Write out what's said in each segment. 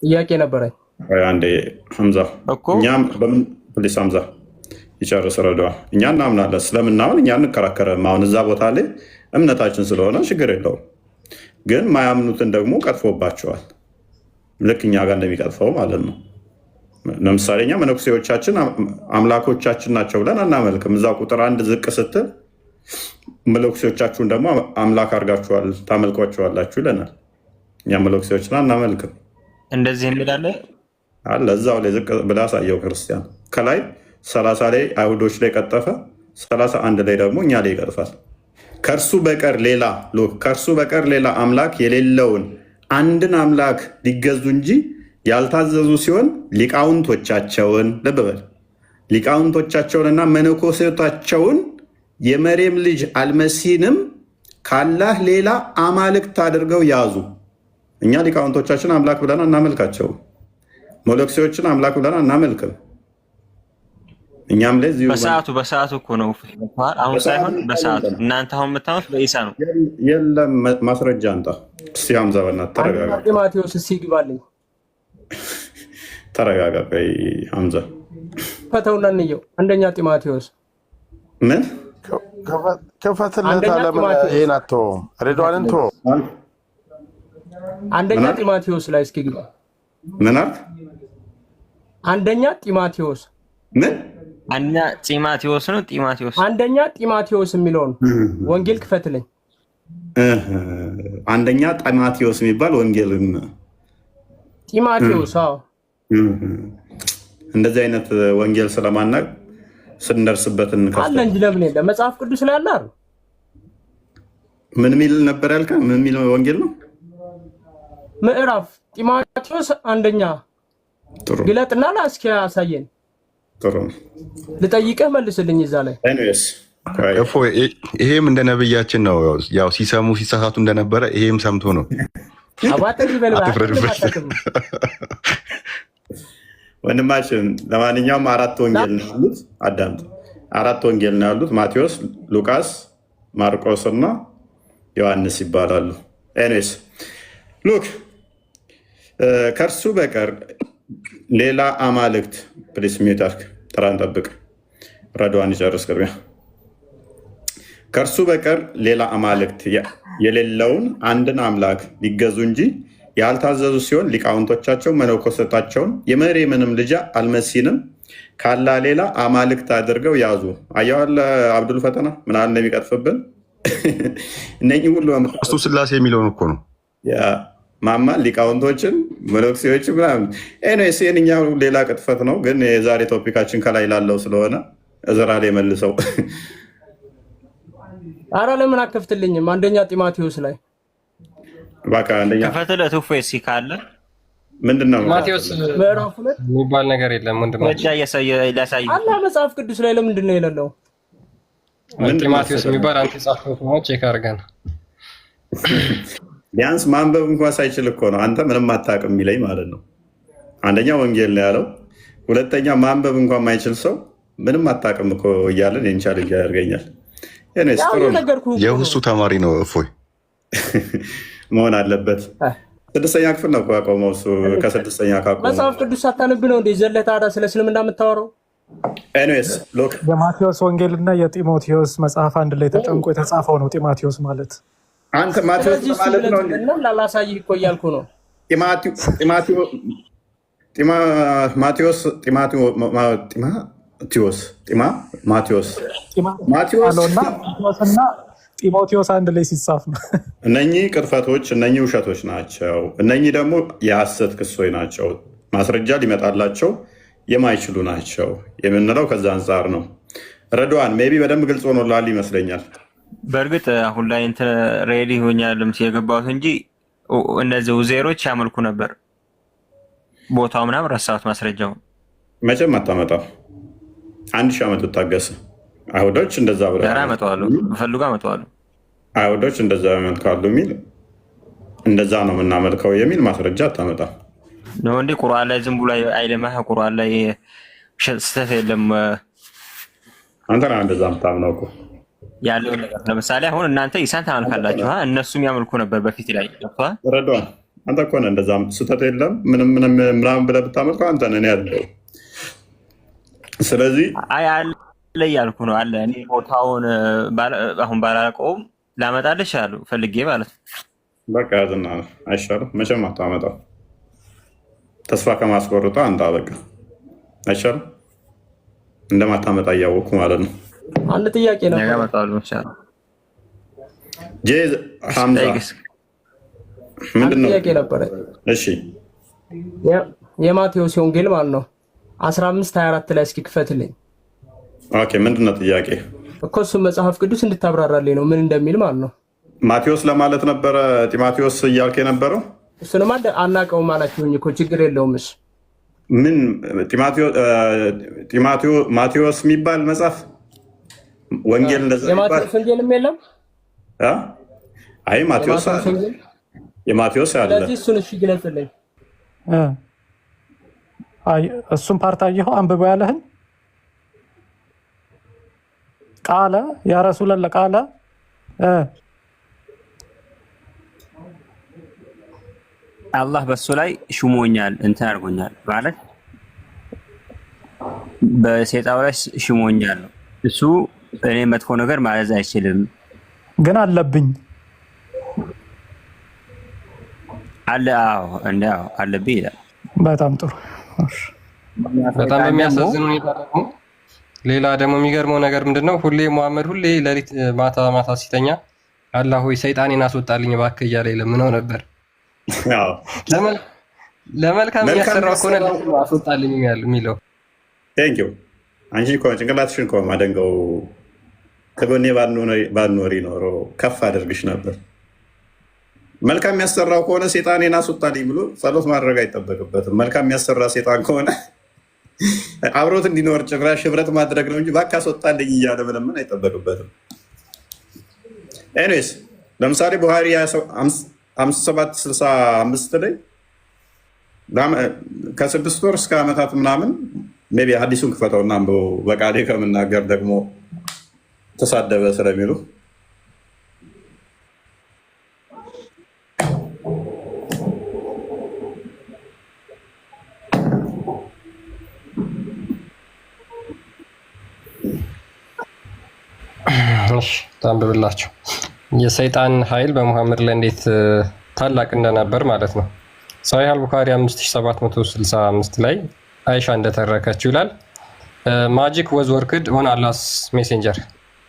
ጥያቄ ነበረኝ። አንዴ ሐምዛ እኛም በምን ፕሊስ ሐምዛ ይጨርስ ረዳዋ። እኛ እናምናለን፣ ስለምናምን እኛ እንከራከረም። አሁን እዛ ቦታ ላይ እምነታችን ስለሆነ ችግር የለውም። ግን ማያምኑትን ደግሞ ቀጥፎባቸዋል፣ ልክ እኛ ጋር እንደሚቀጥፈው ማለት ነው። ለምሳሌ እኛ መነኩሴዎቻችን አምላኮቻችን ናቸው ብለን አናመልክም። እዛ ቁጥር 1 ዝቅ ስትል መነኩሴዎቻችሁን ደግሞ አምላክ አድርጋችኋል ታመልኳቸዋላችሁ ይለናል። እኛ መነኩሴዎችን አናመልክም። እንደዚህ እንላለን አለ እዛው ላይ ዝቅ ብላ አሳየው ክርስቲያን። ከላይ 30 ላይ አይሁዶች ላይ ቀጠፈ፣ 31 ላይ ደግሞ እኛ ላይ ይቀጥፋል። ከእርሱ በቀር ሌላ አምላክ የሌለውን አንድን አምላክ ሊገዙ እንጂ ያልታዘዙ ሲሆን ሊቃውንቶቻቸውን ልብ በል ሊቃውንቶቻቸውንና መነኮሴታቸውን የመርየም ልጅ አልመሲንም ካላህ ሌላ አማልክት አድርገው ያዙ። እኛ ሊቃውንቶቻችን አምላክ ብለን አናመልካቸውም። መነኮሴዎችን አምላክ ብለን አናመልክም። እኛም ላይ በሰዓቱ እኮ ነው አሁን ሳይሆን በሰዓቱ። እናንተ አሁን የምታዩት በኢሳ ነው። የለም ማስረጃ አንጣ እስቲ ሐምዛ በእናትህ ተረጋጋ። ጢሞቴዎስ ሲግባልኝ ተረጋጋ። ቆይ ሐምዛ ፈተውና እንየው። አንደኛ ጢሞቴዎስ ምን ከፈትለት ዓለም ይሄን አትተውም። ሬድዋንን ተወው። አንደኛ ጢሞቴዎስ ላይ እስኪ ግባ። ምን አልክ? አንደኛ ጢሞቴዎስ ምን አንደኛ ጢሞቴዎስ ነው። ጢሞቴዎስ አንደኛ ጢሞቴዎስ የሚለውን ወንጌል ክፈትልኝ። አንደኛ ጢሞቴዎስ የሚባል ወንጌልን ጢሞቴዎስ እንደዚህ አይነት ወንጌል ስለማናቅ ስንደርስበት አለ እንጂ ለምን የለም? መጽሐፍ ቅዱስ ላይ አለ አይደል? ምን ሚል ነበር ያልከ? ምን ሚል ወንጌል ነው? ምዕራፍ ጢሞቴዎስ አንደኛ ግለጥና እስኪ ያሳየን። ጥሩ ልጠይቅህ መልስልኝ። እዛ ላይ ይሄም እንደ ነብያችን ነው። ያው ሲሰሙ ሲሳሳቱ እንደነበረ ይሄም ሰምቶ ነው። ወንድማችን ለማንኛውም 4 ወንጌል ነው ያሉት። አዳምጥ፣ 4 ወንጌል ነው ያሉት። ማቴዎስ፣ ሉቃስ፣ ማርቆስ እና ዮሐንስ ይባላሉ። ኤኒዌይስ ሉክ ከእርሱ በቀር ሌላ አማልክት ፕሊስ ሚዩታርክ ጥራን ጠብቅ። ረድዋን ይጨርስ ቅድሚያ። ከእርሱ በቀር ሌላ አማልክት የሌለውን አንድን አምላክ ሊገዙ እንጂ ያልታዘዙ ሲሆን ሊቃውንቶቻቸው መነኮሴታቸውን የመርየምንም ልጅ አልመሲንም ካላ ሌላ አማልክት አድርገው ያዙ። አየዋለ አብዱል ፈተና ምን አለ እንደሚቀጥፍብን እነኚህ ሁሉ እሱ ስላሴ የሚለውን እኮ ነው ማማ ሊቃውንቶችን መነኮሴዎች ምናምን። ኤኒዌይስ የእኛው ሌላ ቅጥፈት ነው፣ ግን የዛሬ ቶፒካችን ከላይ ላለው ስለሆነ እዝራ ላይ መልሰው። አረ ለምን አከፍትልኝም? አንደኛ ጢሞቴዎስ ላይ ባካ አንደኛ ከፈተለት ኡፌሲ ካለ ምንድነው ማቴዎስ ምዕራፍ 2 የሚባል ነገር የለም። ወንድማችን ወጃ ያሳይ አላ መጽሐፍ ቅዱስ ላይ ለምንድን ነው የሌለው? ማቴዎስ የሚባል አንተ ጻፈው ነው። ቼክ አድርገን ቢያንስ ማንበብ እንኳን ሳይችል እኮ ነው አንተ ምንም አታውቅም የሚለኝ ማለት ነው። አንደኛ ወንጌል ነው ያለው፣ ሁለተኛ ማንበብ እንኳን ማይችል ሰው ምንም አታውቅም እኮ እያለን የንቻል ያደርገኛል። የውሱ ተማሪ ነው እፎይ መሆን አለበት። 6ኛ ክፍል ነው ያቆመው እሱ። ከ6ኛ ካቆመው መጽሐፍ ቅዱስ ሳታነብ ነው እንደ ዘለህ ታዲያ ስለ እስልምና የምታወራው? ኤኒዌይስ ሎክ የማቴዎስ ወንጌል እና የጢሞቴዎስ መጽሐፍ አንድ ላይ ተጨምቆ የተጻፈው ነው ጢሞቴዎስ ማለት። አንተ ማቴዎስ ማለት ነው እና ላላሳይህ እኮ እያልኩ ነው። ማቴዎስና ጢሞቴዎስ አንድ ላይ ሲጻፍ ነው። እነኚህ ቅጥፈቶች፣ እነኚህ ውሸቶች ናቸው። እነኚህ ደግሞ የሐሰት ክሶች ናቸው። ማስረጃ ሊመጣላቸው የማይችሉ ናቸው የምንለው ከዛ አንጻር ነው። ረድዋን ሜይ ቢ በደንብ ግልጽ ሆኖላል ይመስለኛል። በእርግጥ አሁን ላይ እንትን ሬዲ ሆኛልም የገባሁት እንጂ እነዚህ ኡዜሮች ያመልኩ ነበር። ቦታው ምናምን ረሳሁት። ማስረጃው መቼም አታመጣው። 1000 ዓመት ታገሰ። አይሁዶች እንደዛ ብለው አመጣዋለሁ፣ ፈልጉ አመጣዋለሁ። አይሁዶች እንደዛ ያመልካሉ የሚል እንደዛ ነው የምናመልከው የሚል ማስረጃ አታመጣም ነው እንዴ? ቁርአን ላይ ዝም ብሎ አይለማ። ቁርአን ላይ ስህተት የለም። አንተ ነው እንደዛ የምታምነው እኮ ያለው ነገር። ለምሳሌ አሁን እናንተ ኢሳን ታመልካላችሁ፣ እነሱም ያመልኩ ነበር በፊት ላይ። ረድዋን አንተ እኮ ነህ እንደዛም ስህተት የለም ምናምን ብለህ ብታመጣው አንተ ነህ ያለው። ስለዚህ አይ አለ እያልኩ ነው አለ። እኔ ቦታውን አሁን ባላውቀውም ላመጣልሽ አሉ ፈልጌ ማለት ነው። በቃ ያዝና አይሻልም? መቼም አታመጣው። ተስፋ ከማስቆርጠው አንተ በቃ አይሻልም? እንደማታመጣ እያወቅሁ ማለት ነው። አንድ ጥያቄ ነው ሐምዛ ምንድን ነው ጥያቄ ነበረ? እሺ የማቴዎስ ወንጌል ማለት ነው 15:24 ላይ እስኪ ክፈትልኝ። ኦኬ ምንድን ነው ጥያቄ እኮ እሱም መጽሐፍ ቅዱስ እንድታብራራልኝ ነው ምን እንደሚል ማለት ነው። ማቴዎስ ለማለት ነበረ ጢሞቴዎስ እያልክ የነበረው እሱንም አናውቀውም አላችሁኝ እኮ ችግር የለውም። እሺ ምን ማቴዎስ የሚባል መጽሐፍ ወንጌል እንደዛ የማቴዎስ ወንጌልም የለም። አይ ማቴዎስ የማቴዎስ አለ። ስለዚህ እሱን እሺ ግለጽልኝ። አይ እሱን ፓርት አየኸው አንብበው ያለህን ቃለ ያ ረሱላህ ቃለ አላህ በሱ ላይ ሽሞኛል እንትን አድርጎኛል ማለት በሰይጣን ላይ ሽሞኛል። እሱ እኔ መጥፎ ነገር ማዘዝ አይችልም ግን አለብኝ አለ። አዎ እንደው አለብኝ ይላል። በጣም ጥሩ። በጣም በሚያሳዝን ሁኔታ ደግሞ ሌላ ደግሞ የሚገርመው ነገር ምንድነው? ሁሌ መሐመድ ሁሌ ሌሊት ማታ ማታ ሲተኛ አላህ ሆይ ሰይጣኔን አስወጣልኝ እባክህ እያለ ይለምነው ነበር። ለመልካም የሚያሰራው ከሆነ አስወጣልኝ የሚለው ቴንክ ዩ አንቺ እኮ ጭንቅላትሽን እኮ ማደንቀው ከጎኔ ባልኖሪ ኖሮ ከፍ አደርግሽ ነበር። መልካም የሚያሰራው ከሆነ ሴጣኔን አስወጣልኝ ብሎ ጸሎት ማድረግ አይጠበቅበትም። መልካም የሚያሰራ ሴጣን ከሆነ አብሮት እንዲኖር ጭራሽ ህብረት ማድረግ ነው እንጂ እባክህ አስወጣልኝ እያለ መለመን አይጠበቅበትም። ኤኒዌይስ ለምሳሌ ቡሃሪ 5765 ላይ ከ6 ወር እስከ ዓመታት ምናምን ሜይ ቢ ሀዲሱን ክፈተውና በቃሌ ከምናገር ደግሞ ተሳደበ ስለሚሉ ታንብብላችሁ የሰይጣን ኃይል በሙሐመድ ላይ እንዴት ታላቅ እንደነበር ማለት ነው። ሶሒህ አልቡኻሪ 5765 ላይ አይሻ እንደተረከችው ይላል ማጂክ ወዝ ወርክድ ኦን አላህስ ሜሴንጀር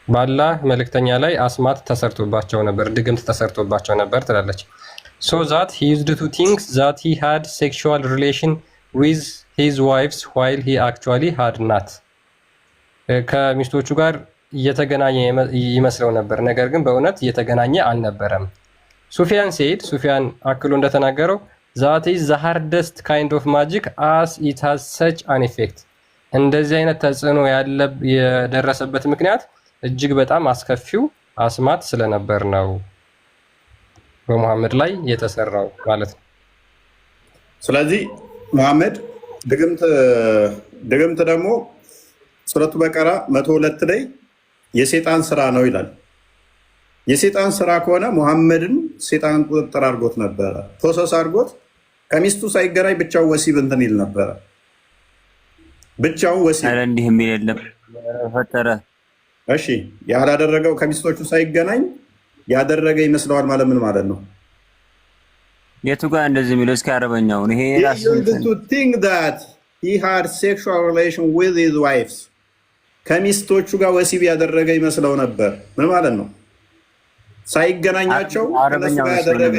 በአላህ መልእክተኛ ላይ አስማት ተሰርቶባቸው ነበር፣ ድግምት ተሰርቶባቸው ነበር ትላለች። ሶ ዛት ሂ ዩዝድ ቱ ቲንክ ዛት ሂ ሃድ ሴክሹዋል ሪሌሽን ዊዝ ሂዝ ዋይፍስ ዋይል ሂ አክቹዋሊ ሃድ ናት። ከሚስቶቹ ጋር እየተገናኘ ይመስለው ነበር፣ ነገር ግን በእውነት እየተገናኘ አልነበረም። ሱፊያን ሴድ ሱፊያን አክሎ እንደተናገረው ዛት ኢዝ ዘ ሃርደስት ካይንድ ኦፍ ማጂክ አስ ኢት ሃዝ ሰች አን ኢፌክት። እንደዚህ አይነት ተጽዕኖ የደረሰበት ምክንያት እጅግ በጣም አስከፊው አስማት ስለነበር ነው በሙሐመድ ላይ የተሰራው ማለት ነው። ስለዚህ ሙሐመድ ድግምት ደግሞ ሱረቱ በቀራ 102 ላይ የሴጣን ስራ ነው ይላል። የሴጣን ስራ ከሆነ ሙሐመድን ሴጣን ቁጥጥር አድርጎት ነበረ፣ ፕሮሰስ አድርጎት ከሚስቱ ሳይገናኝ ብቻው ወሲብ እንትን ይል ነበረ። ብቻው ወሲብ አረ እንዲህ የሚል የለም ፈጠረ። እሺ ያላደረገው ከሚስቶቹ ሳይገናኝ ያደረገ ይመስለዋል ማለት ምን ማለት ነው? የቱ ጋር እንደዚህ የሚለው እስኪ አረበኛውን ይሄ ራስ to think that he had sexual relation with his wives ከሚስቶቹ ጋር ወሲብ ያደረገ ይመስለው ነበር። ምን ማለት ነው? ሳይገናኛቸው እነሱ ጋር ያደረገ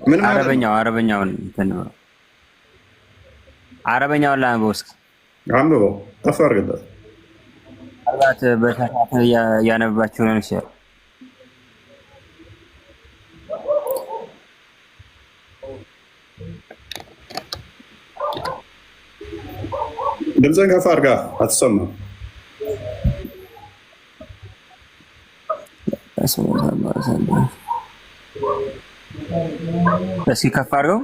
ምን ማለት ነው? አረበኛውን ላንብበው እስኪ አንብበው ከፍ አድርግለት። አራት በተካተ ያነባችሁ ነው እሺ። ድምፅህን ከፍ አድርጋ አትሰማም። እስኪ ከፍ አድርገው።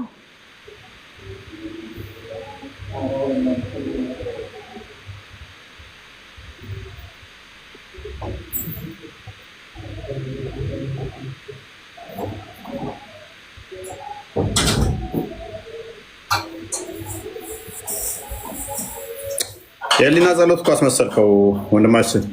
የህሊና ጸሎት እኮ አስመሰልከው ወንድማችን።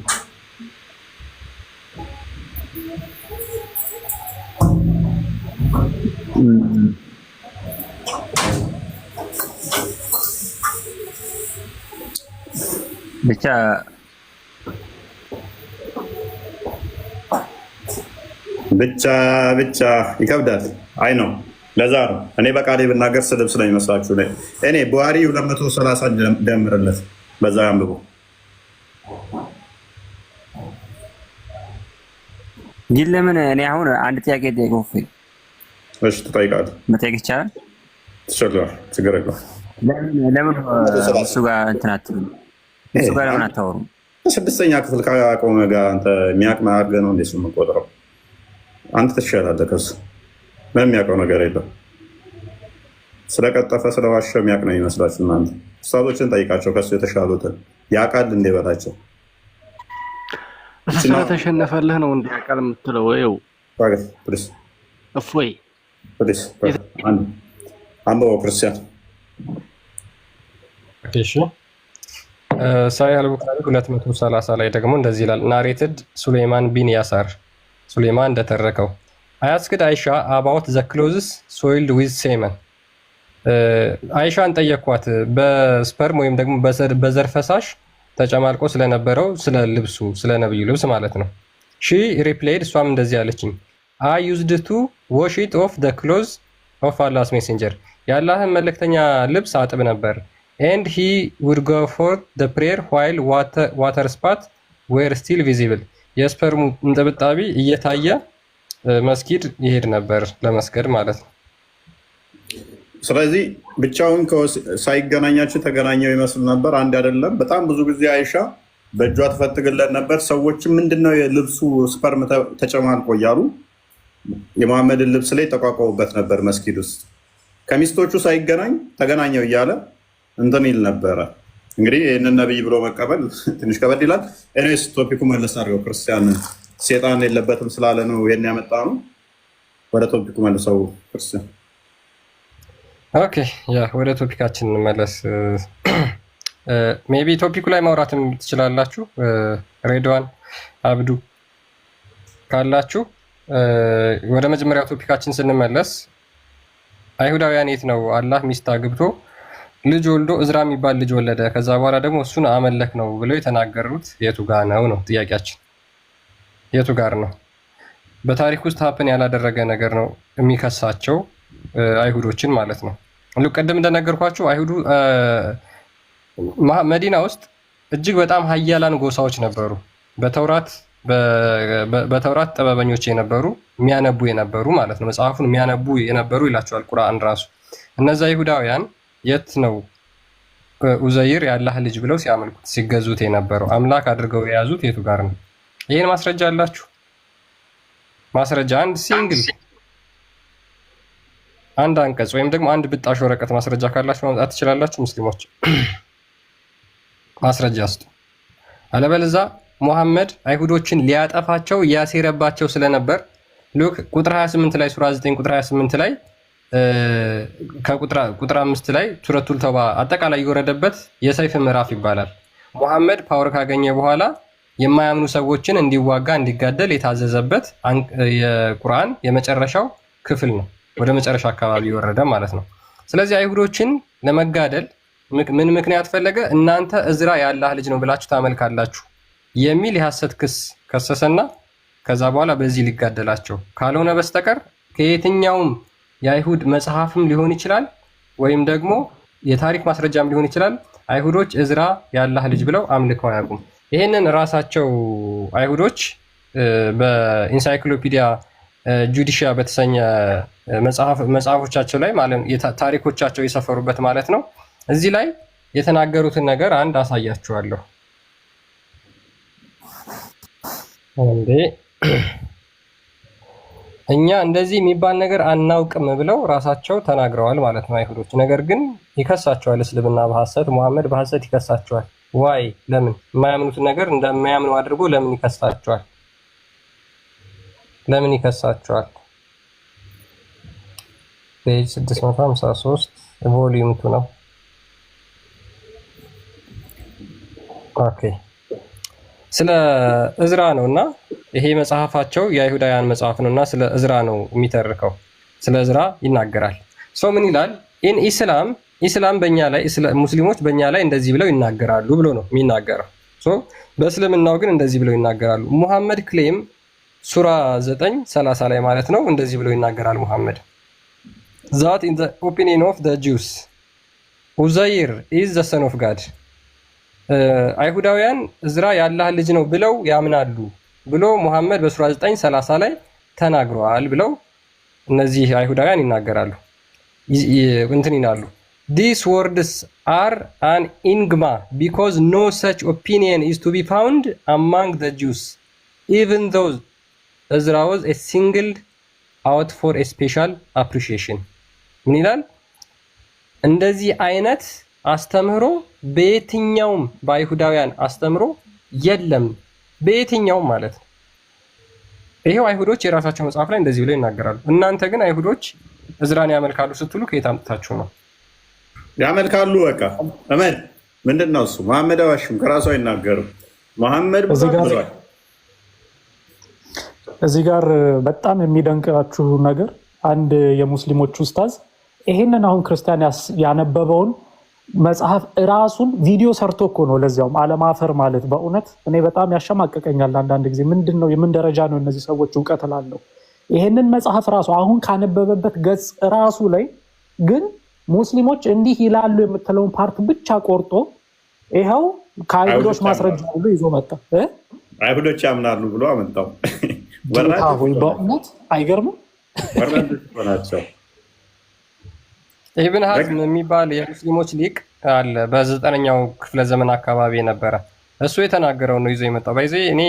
ብቻ ብቻ ይከብዳል። አይ ነው ለዛ ነው እኔ በቃሌ ብናገር ስድብ ስለሚመስላችሁ ነው። እኔ ቡሃሪ 230 ደምርለት በዛ አንብቦ ግን ለምን እኔ አሁን አንድ ጥያቄ ጠይቀው ፈልግ። እሺ ትጠይቃለህ? መጠየቅ ይቻላል? ትችላለህ። ችግር የለውም። ለምን እሱ ጋር እንትን አትሉም? እሱ ጋር ለምን አታወሩም? ስድስተኛ ክፍል ካቆመ ጋር አንተ የሚያቅና አድርገህ ነው እንደ እሱ የምቆጥረው። አንተ ትሻላለህ ከሱ። ምንም የሚያውቀው ነገር የለም። ስለቀጠፈ ስለዋሸ የሚያውቅ ነው ይመስላችሁ እናንተ። ኡስታዞችን ጠይቃቸው ከሱ የተሻሉትን ያውቃል እንዴ በላቸው። ስለተሸነፈልህ ነው እንደ ያውቃል የምትለው? ወይው እፎይ አንብበው ክርስቲያን። እሺ ሳሂህ አል-ቡኻሪ 230 ላይ ደግሞ እንደዚህ ይላል። ናሬትድ ሱሌይማን ቢን ያሳር ሱሌይማን እንደተረከው አያስክድ አይሻ አባውት ዘ ክሎዝስ ሶይልድ ዊዝ ሴመን። አይሻን ጠየኳት በስፐርም ወይም ደግሞ በዘር ፈሳሽ ተጨማልቆ ስለነበረው ስለ ልብሱ ስለ ነብዩ ልብስ ማለት ነው። ሺ ሪፕላይድ እሷም እንደዚህ አለችኝ አይ ዩዝድ ቱ ዋሽ ኢት ኦፍ ዘ ክሎዝ ኦፍ አላህስ ሜሴንጀር የአላህን መልእክተኛ ልብስ አጥብ ነበር። ኤንድ ሂ ውድ ጎ ፎር ዘ ፕሬየር ዋይል ዋተር ስፓት ዌር ስቲል ቪዚብል የስፐርሙ እንጥብጣቢ እየታየ መስጊድ ይሄድ ነበር ለመስገድ ማለት ነው። ስለዚህ ብቻውን ሳይገናኛችሁ ተገናኘው ይመስል ነበር። አንድ አይደለም በጣም ብዙ ጊዜ አይሻ በእጇ ትፈትግለት ነበር። ሰዎችም ምንድነው የልብሱ ስፐርም ተጨማልቆ እያሉ የመሐመድን ልብስ ላይ ተቋቋሙበት ነበር መስጊድ ውስጥ። ከሚስቶቹ ሳይገናኝ ተገናኘው እያለ እንትን ይል ነበረ። እንግዲህ ይህንን ነቢይ ብሎ መቀበል ትንሽ ከበድ ይላል። ኤኒዌይስ ቶፒኩ መለስ አድርገው ክርስቲያን ሴጣን የለበትም ስላለ ነው ይሄን ያመጣ ነው። ወደ ቶፒኩ መልሰው ክርስቲያን። ኦኬ ወደ ቶፒካችን እንመለስ። ሜቢ ቶፒኩ ላይ ማውራትም ትችላላችሁ። ሬድዋን አብዱ ካላችሁ ወደ መጀመሪያው ቶፒካችን ስንመለስ አይሁዳውያን የት ነው አላህ ሚስት አግብቶ ልጅ ወልዶ እዝራ የሚባል ልጅ ወለደ፣ ከዛ በኋላ ደግሞ እሱን አመለክ ነው ብለው የተናገሩት የቱ ጋር ነው ጥያቄያችን። የቱ ጋር ነው? በታሪክ ውስጥ ሀፕን ያላደረገ ነገር ነው የሚከሳቸው አይሁዶችን ማለት ነው። ቅድም እንደነገርኳችሁ አይሁዱ መዲና ውስጥ እጅግ በጣም ሀያላን ጎሳዎች ነበሩ። በተውራት ጥበበኞች የነበሩ የሚያነቡ የነበሩ ማለት ነው። መጽሐፉን የሚያነቡ የነበሩ ይላቸዋል ቁርአን ራሱ። እነዛ አይሁዳውያን የት ነው ኡዘይር የአላህ ልጅ ብለው ሲያመልኩት ሲገዙት የነበረው አምላክ አድርገው የያዙት የቱ ጋር ነው? ይህን ማስረጃ አላችሁ? ማስረጃ አንድ ሲንግል አንድ አንቀጽ ወይም ደግሞ አንድ ብጣሽ ወረቀት ማስረጃ ካላችሁ ማምጣት ትችላላችሁ። ሙስሊሞች ማስረጃ ስጡ። አለበለዚያ ሙሐመድ አይሁዶችን ሊያጠፋቸው ያሴረባቸው ስለነበር ሉክ ቁጥር 28 ላይ ሱራ 9 ቁጥር 28 ላይ ከቁጥር 5 ላይ ሱረቱል ተውባ አጠቃላይ የወረደበት የሰይፍ ምዕራፍ ይባላል። ሙሐመድ ፓወር ካገኘ በኋላ የማያምኑ ሰዎችን እንዲዋጋ እንዲጋደል የታዘዘበት የቁርአን የመጨረሻው ክፍል ነው። ወደ መጨረሻ አካባቢ የወረደ ማለት ነው። ስለዚህ አይሁዶችን ለመጋደል ምን ምክንያት ፈለገ? እናንተ እዝራ የአላህ ልጅ ነው ብላችሁ ታመልካላችሁ የሚል የሐሰት ክስ ከሰሰና ከዛ በኋላ በዚህ ሊጋደላቸው ካልሆነ በስተቀር ከየትኛውም የአይሁድ መጽሐፍም ሊሆን ይችላል ወይም ደግሞ የታሪክ ማስረጃም ሊሆን ይችላል አይሁዶች እዝራ የአላህ ልጅ ብለው አምልከው አያውቁም። ይህንን ራሳቸው አይሁዶች በኢንሳይክሎፒዲያ ጁዲሺያ በተሰኘ መጽሐፎቻቸው ላይ ማለት ታሪኮቻቸው የሰፈሩበት ማለት ነው። እዚህ ላይ የተናገሩትን ነገር አንድ አሳያችኋለሁ። እንዴ እኛ እንደዚህ የሚባል ነገር አናውቅም ብለው ራሳቸው ተናግረዋል ማለት ነው አይሁዶች። ነገር ግን ይከሳቸዋል እስልምና በሐሰት ሙሐመድ በሐሰት ይከሳቸዋል። ዋይ ለምን የማያምኑትን ነገር እንደማያምኑ አድርጎ ለምን ይከሳቸዋል? ለምን ይከሳቸዋል? ፔጅ 653 ቮሊዩም 2 ነው። ኦኬ ስለ እዝራ ነውና ይሄ መጽሐፋቸው የአይሁዳውያን መጽሐፍ ነውና ስለ እዝራ ነው የሚተርከው። ስለ እዝራ ይናገራል። ሰው ምን ይላል? ኢን ኢስላም በእኛ ላይ ሙስሊሞች በእኛ ላይ እንደዚህ ብለው ይናገራሉ ብሎ ነው የሚናገረው። በእስልምናው ግን እንደዚህ ብለው ይናገራሉ። ሙሐመድ ክሌም ሱራ 9:30 ላይ ማለት ነው እንደዚህ ብለው ይናገራል። ሙሐመድ ዛት ኢን ዘ ኦፒኒየን ኦፍ ዘ ጁስ ኡዘይር ኢዝ ዘ ሰን ኦፍ ጋድ አይሁዳውያን እዝራ የአላህ ልጅ ነው ብለው ያምናሉ ብሎ ሙሐመድ በሱራ 9:30 ላይ ተናግረዋል ብለው እነዚህ አይሁዳውያን ይናገራሉ። እንትን ይላሉ these words are an enigma because no such opinion is to be found among the Jews even though Ezra was a singled out for a special appreciation ምን ይላል? እንደዚህ አይነት አስተምህሮ በየትኛውም በአይሁዳውያን አስተምህሮ የለም። በየትኛውም ማለት ነው። ይሄው አይሁዶች የራሳቸው መጽሐፍ ላይ እንደዚህ ብለው ይናገራሉ። እናንተ ግን አይሁዶች እዝራን ያመልካሉ ስትሉ ከየት አምጥታችሁ ነው? ያመልካሉ። በቃ እመን ምንድን ነው እሱ? መሐመድ አዋሽም ከራሱ አይናገርም። መሐመድ እዚህ ጋር በጣም የሚደንቃችሁ ነገር አንድ የሙስሊሞች ኡስታዝ ይሄንን አሁን ክርስቲያን ያነበበውን መጽሐፍ ራሱን ቪዲዮ ሰርቶ እኮ ነው። ለዚያውም አለማፈር ማለት በእውነት እኔ በጣም ያሸማቀቀኛል አንዳንድ ጊዜ። ምንድነው የምን ደረጃ ነው እነዚህ ሰዎች እውቀት ላለው ይሄንን መጽሐፍ ራሱ አሁን ካነበበበት ገጽ ራሱ ላይ ግን ሙስሊሞች እንዲህ ይላሉ የምትለውን ፓርት ብቻ ቆርጦ ይኸው ከአይሁዶች ማስረጃ ሁሉ ይዞ መጣ። አይሁዶች ያምናሉ ብሎ አመጣው። በእውነት አይገርምም? ናቸው ኢብን ሐዝም የሚባል የሙስሊሞች ሊቅ አለ። በ9ኛው ክፍለ ዘመን አካባቢ የነበረ እሱ የተናገረው ነው ይዞ የመጣው። ባይዘ እኔ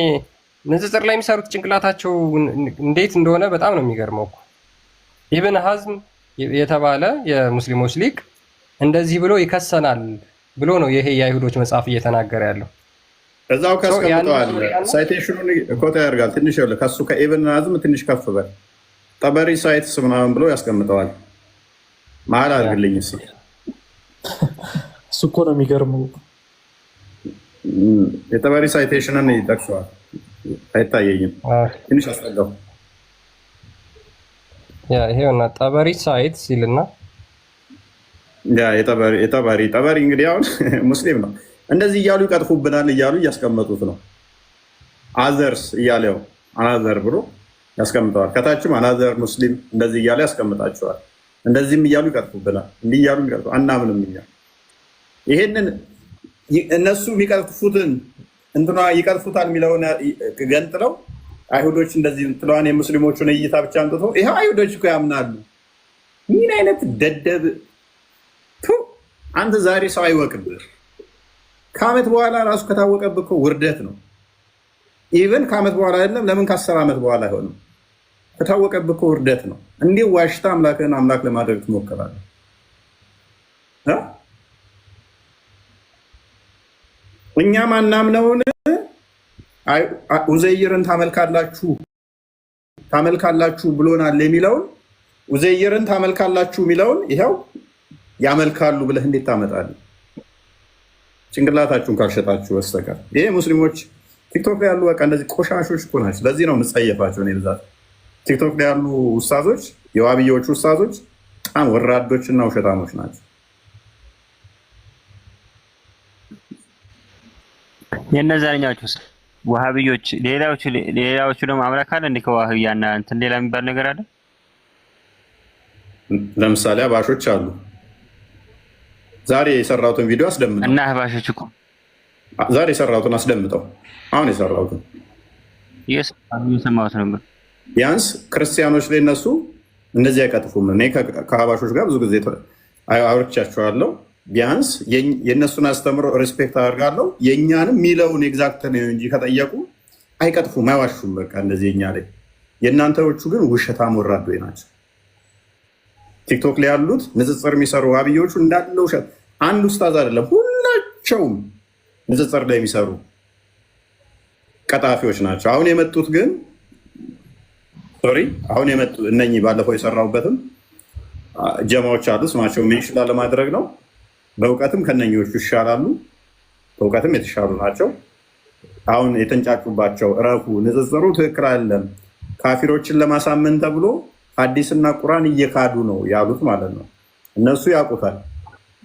ንጽጽር ላይ የሚሰሩት ጭንቅላታቸው እንዴት እንደሆነ በጣም ነው የሚገርመው እኮ። ኢብን ሐዝም የተባለ የሙስሊሞች ሊቅ እንደዚህ ብሎ ይከሰናል ብሎ ነው ይሄ የአይሁዶች መጽሐፍ እየተናገረ ያለው። እዛው ካስቀምጠዋል። ሳይቴሽኑን ኮታ ያርጋል። ትንሽ ይኸውልህ ከሱ ከኢብን ሐዝም ትንሽ ከፍ በል ጠበሪ ሳይትስ ምናምን ብሎ ያስቀምጠዋል። መሀል አድርግልኝ። እሱ እኮ ነው የሚገርመው። የጠበሪ ሳይቴሽንን ይጠቅሰዋል። አይታየኝም። ትንሽ አስጠጋው። ይሄውና ጠበሪ ሳይት ሲልና ጠበሪ እንግዲህ አሁን ሙስሊም ነው። እንደዚህ እያሉ ይቀጥፉብናል እያሉ እያስቀመጡት ነው። አዘርስ እያለው አናዘር ብሎ ያስቀምጠዋል። ከታችም አናዘር ሙስሊም እንደዚህ እያለ ያስቀምጣቸዋል። እንደዚህም እያሉ ይቀጥፉብናል። እንዲህ እያሉ ይቀጥፉ አናምንም እኛ። ይሄንን እነሱ የሚቀጥፉትን እንትና ይቀጥፉታል የሚለውን ገንጥለው አይሁዶች እንደዚህ እንትለዋን የሙስሊሞቹን እይታ ብቻ አምጥቶ ይሄው አይሁዶች እኮ ያምናሉ። ምን አይነት ደደብ አንተ! ዛሬ ሰው አይወቅብህ። ከዓመት በኋላ ራሱ ከታወቀብህ እኮ ውርደት ነው። ኢቨን ከዓመት በኋላ አይደለም ለምን ከ10 ዓመት በኋላ አይሆንም? ከታወቀብህ እኮ ውርደት ነው። እንዲህ ዋሽታ አምላክህን አምላክ ለማድረግ ትሞክራለህ። እኛ ማናምነውን ኡዘይርን ታመልካላችሁ ብሎናል የሚለውን ኡዘይርን ታመልካላችሁ የሚለውን ይኸው ያመልካሉ ብለህ እንዴት ታመጣለህ? ጭንቅላታችሁን ካልሸጣችሁ በስተቀር። ይሄ ሙስሊሞች ቲክቶክ ላይ ያሉ በቃ እንደዚህ ቆሻሾች እኮ ናቸው። ለዚህ ነው የምጸየፋቸው። እኔ ብዛት ቲክቶክ ላይ ያሉ ኡስታዞች፣ የዋብዮቹ ኡስታዞች በጣም ወራዶች እና ውሸታሞች ናቸው። የነዛኛዎቹስ ዋሃብዮች፣ ሌላዎቹ ደግሞ አምላክ አለ እንዴ? ከዋህብያና እንትን ሌላ የሚባል ነገር አለ? ለምሳሌ አባሾች አሉ። ዛሬ የሰራሁትን ቪዲዮ አስደምጠው እና አባሾች እኮ ዛሬ የሰራሁትን አስደምጠው። አሁን የሰራሁትን የሰማሁት ነበር። ቢያንስ ክርስቲያኖች ላይ እነሱ እንደዚህ አይቀጥፉም። እኔ ከአባሾች ጋር ብዙ ጊዜ አውርቻቸዋለሁ። ቢያንስ የእነሱን አስተምሮ ሪስፔክት አደርጋለሁ። የእኛንም ሚለውን ኤግዛክት ነው እንጂ ከጠየቁ አይቀጥፉም፣ አይዋሹም። በቃ እንደዚህ የኛ ላይ። የእናንተዎቹ ግን ውሸታም ወራዶች ናቸው። ቲክቶክ ላይ ያሉት ንጽጽር የሚሰሩ ዋብዮቹ እንዳለ ውሸት። አንድ ኡስታዝ አይደለም፣ ሁላቸውም ንጽጽር ላይ የሚሰሩ ቀጣፊዎች ናቸው። አሁን የመጡት ግን አሁን የመጡ እነኚህ ባለፈው የሰራሁበትም ጀማዎች አሉ። ስማቸው ሜንሽን ለማድረግ ነው። በእውቀትም ከነኞቹ ይሻላሉ። በእውቀትም የተሻሉ ናቸው። አሁን የተንጫጩባቸው እረፉ፣ ንጽጽሩ ትክክል አይደለም፣ ካፊሮችን ለማሳመን ተብሎ ሐዲስና ቁርአን እየካዱ ነው ያሉት ማለት ነው። እነሱ ያውቁታል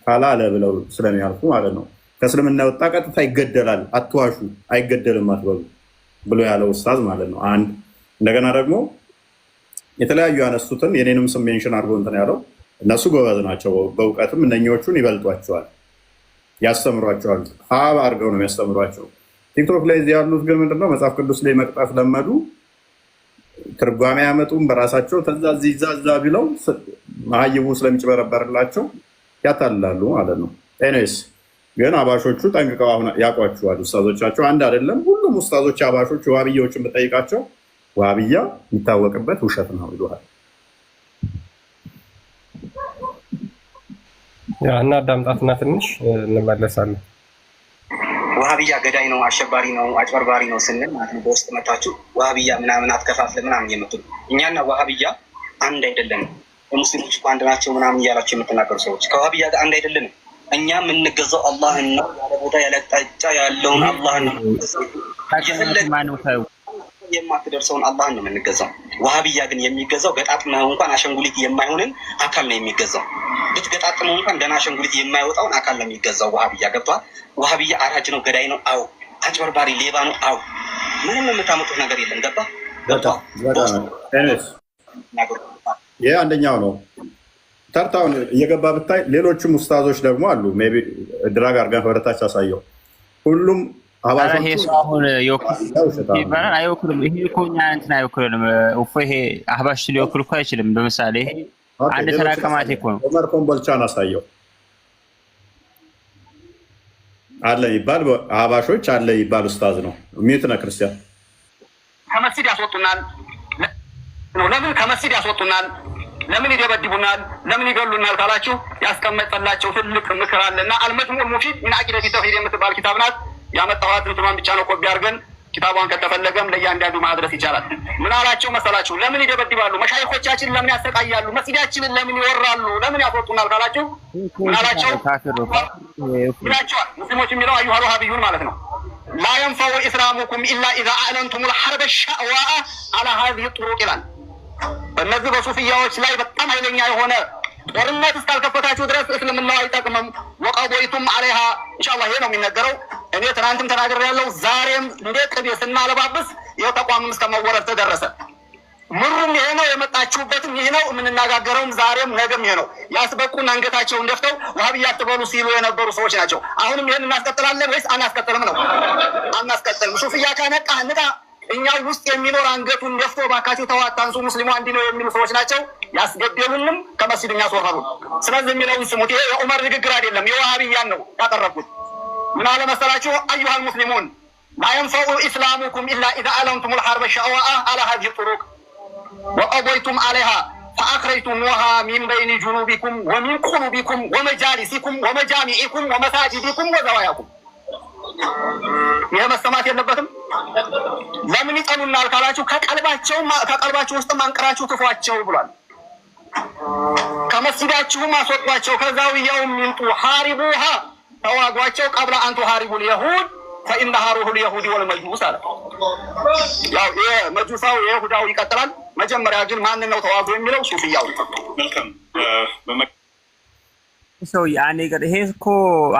ካላለ ብለው ስለሚያልፉ ማለት ነው። ከእስልምና ወጣ ቀጥታ ይገደላል፣ አትዋሹ፣ አይገደልም አትበሉ ብሎ ያለው ኡስታዝ ማለት ነው። አንድ እንደገና ደግሞ የተለያዩ ያነሱትን የኔንም ስም ሜንሽን አድርጎ እንትን ያለው እነሱ ጎበዝ ናቸው፣ በእውቀትም እነኞቹን ይበልጧቸዋል፣ ያስተምሯቸዋል። ሀብ አድርገው ነው የሚያስተምሯቸው። ቲክቶክ ላይ እዚህ ያሉት ግን ምንድነው መጽሐፍ ቅዱስ ላይ መቅጣት ለመዱ። ትርጓሜ ያመጡም በራሳቸው ተዛዛ ቢለው መሀይቡ ስለሚጭበረበርላቸው ያታልላሉ ማለት ነው። ኤኒዌይስ ግን አባሾቹ ጠንቅቀው አሁን ያውቋቸዋል። ኡስታዞቻቸው አንድ አይደለም። ሁሉም ኡስታዞች አባሾች ዋሃብያዎችን ብጠይቃቸው ዋሃብያ የሚታወቅበት ውሸት ነው ይሉሃል። እና አዳምጣትና ትንሽ እንመለሳለን። ዋሃብያ ገዳይ ነው፣ አሸባሪ ነው፣ አጭበርባሪ ነው ስንል ማለት ነው በውስጥ መታችሁ ዋሃብያ ምናምን አትከፋፍለ ምናምን የምትሉ እኛና ዋሃብያ አንድ አይደለንም። ሙስሊሞች እኮ አንድ ናቸው ምናምን እያላቸው የምትናገሩ ሰዎች ከዋሃብያ ጋር አንድ አይደለንም። እኛ የምንገዛው አላህን ነው። ያለ ቦታ ያለ አቅጣጫ ያለውን አላህን ነው። የማትደርሰውን አላህን ነው የምንገዛው። ዋሃብያ ግን የሚገዛው ገጣጥመው እንኳን አሸንጉሊት የማይሆንን አካል ነው የሚገዛው። ብትገጣጥመው እንኳን ገና አሸንጉሊት የማይወጣውን አካል ነው የሚገዛው። ዋሃብያ ገብቷል። ዋሃብያ አራጅ ነው፣ ገዳይ ነው፣ አው አጭበርባሪ ሌባ ነው፣ አው ምንም የምታመጡት ነገር የለም። ገባ ይህ አንደኛው ነው። ተርታውን እየገባ ብታይ ሌሎችም ኡስታዞች ደግሞ አሉ። ሜይ ቢ ድራግ አድርገን ወደታች አሳየው። ሁሉም አይወክልም። ይሄ እኮ እኛ እንትን አይወክልም። ይሄ አህባሽ ሊወክል እኮ አይችልም። በምሳሌ አንድ ተራቀማት እኮ ነው። ኦመር ኮምቦልቻን አሳየው አለ ይባል አህባሾች አለ ይባል ኡስታዝ ነው። ሚዩት ነው ክርስቲያን ከመስጊድ ያስወጡናል። ለምን ከመስጊድ ያስወጡናል? ለምን ይደበድቡናል? ለምን ይገሉናል ካላችሁ ያስቀመጠላቸው ትልቅ ምክር አለና አልመዝሙር ሙፊድ ሚን አቂደቲ ተውሂድ የምትባል ኪታብ ናት። ያመጣኋት እንትኗን ብቻ ነው ኮፒ አድርገን ኪታቧን ከተፈለገም ለእያንዳንዱ ማድረስ ይቻላል። ምን አላቸው መሰላችሁ? ለምን ይደበድባሉ? መሻይኮቻችን ለምን ያሰቃያሉ? መስጊዳችንን ለምን ይወራሉ? ለምን ያስወጡናል ካላችሁ ምን አላቸው? ይላቸዋል ሙስሊሞች የሚለው አዩሃ ወሃቢዩን ማለት ነው። ላ የንፈዑ ኢስላሙኩም ኢላ ኢዛ አዕለንቱሙል ሐርበ ሸዕዋአ አላ ሀዚሂ ጡሩቅ ይላል። በእነዚህ በሱፍያዎች ላይ በጣም ኃይለኛ የሆነ ጦርነት እስካልከፈታችሁ ድረስ እስልምናው አይጠቅምም። ወቀዶይቱም አለይሃ ኢንሻአላህ ይሄ ነው የሚነገረው። እኔ ትናንትም ተናግሬያለሁ። ዛሬም እንደ ቅቤ ስናለባብስ ይኸው ተቋምም እስከመወረድ ተደረሰ። ምሩም ይሄ ነው፣ የመጣችሁበትም ይሄ ነው፣ የምንነጋገረውም ዛሬም ነገም ይሄ ነው። ያስበቁን አንገታቸውን ደፍተው ዋሃብያ አትበሉ ሲሉ የነበሩ ሰዎች ናቸው። አሁንም ይሄን እናስቀጥላለን ወይስ አናስቀጥልም ነው? አናስቀጥልም። ሱፍያ ካነቃ ንቃ። እኛ ውስጥ የሚኖር አንገቱን ደፍቶ ባካችሁ ተዋታንሱ ሙስሊሙ አንድ ነው የሚሉ ሰዎች ናቸው። ያስገደሉንም ከመስጊድ የሚያስወረሩ። ስለዚህ የሚለውን ስሙት። ይሄ የዑመር ንግግር አይደለም፣ የዋሃብያን ነው ያቀረብኩት። ምን አለ መሰላችሁ? አዩሃል ሙስሊሙን ላ የንፈዑ ኢስላሙኩም ኢላ ኢዛ አዕለንቱሙል ሐርበ ሸዕዋአ አላ ሀዚሂ ጡሩቅ ወቀዶይቱም አለይሃ ፈአኽረጅቱሙሃ ሚን በይኒ ጁኑቢኩም ወሚን ቁሉቢኩም ወመጃሊሲኩም ወመጃሚዒኩም ወመሳጅዲኩም ወዘዋያኩም። ይሄ መሰማት የለበትም። ለምን ይጠሉናል ካላችሁ ከቀልባቸው ውስጥ አንቅራችሁ ክፏቸው ብሏል። ከመስጊዳችሁም አስወጧቸው፣ ከዛውያውም ይምጡ። ሐሪቡሃ ተዋጓቸው፣ ቀብለ አንቱ ሐሪቡል የሁድ ፈኢነሃ ሩሑል የሁዲ ወልመጁስ አለ። ያው የመጁሳው የይሁዳው ይቀጥላል። መጀመሪያ ግን ማንን ነው ተዋጉ የሚለው? ሱፍያው። መልካም ሰው ያኔ ይሄ እኮ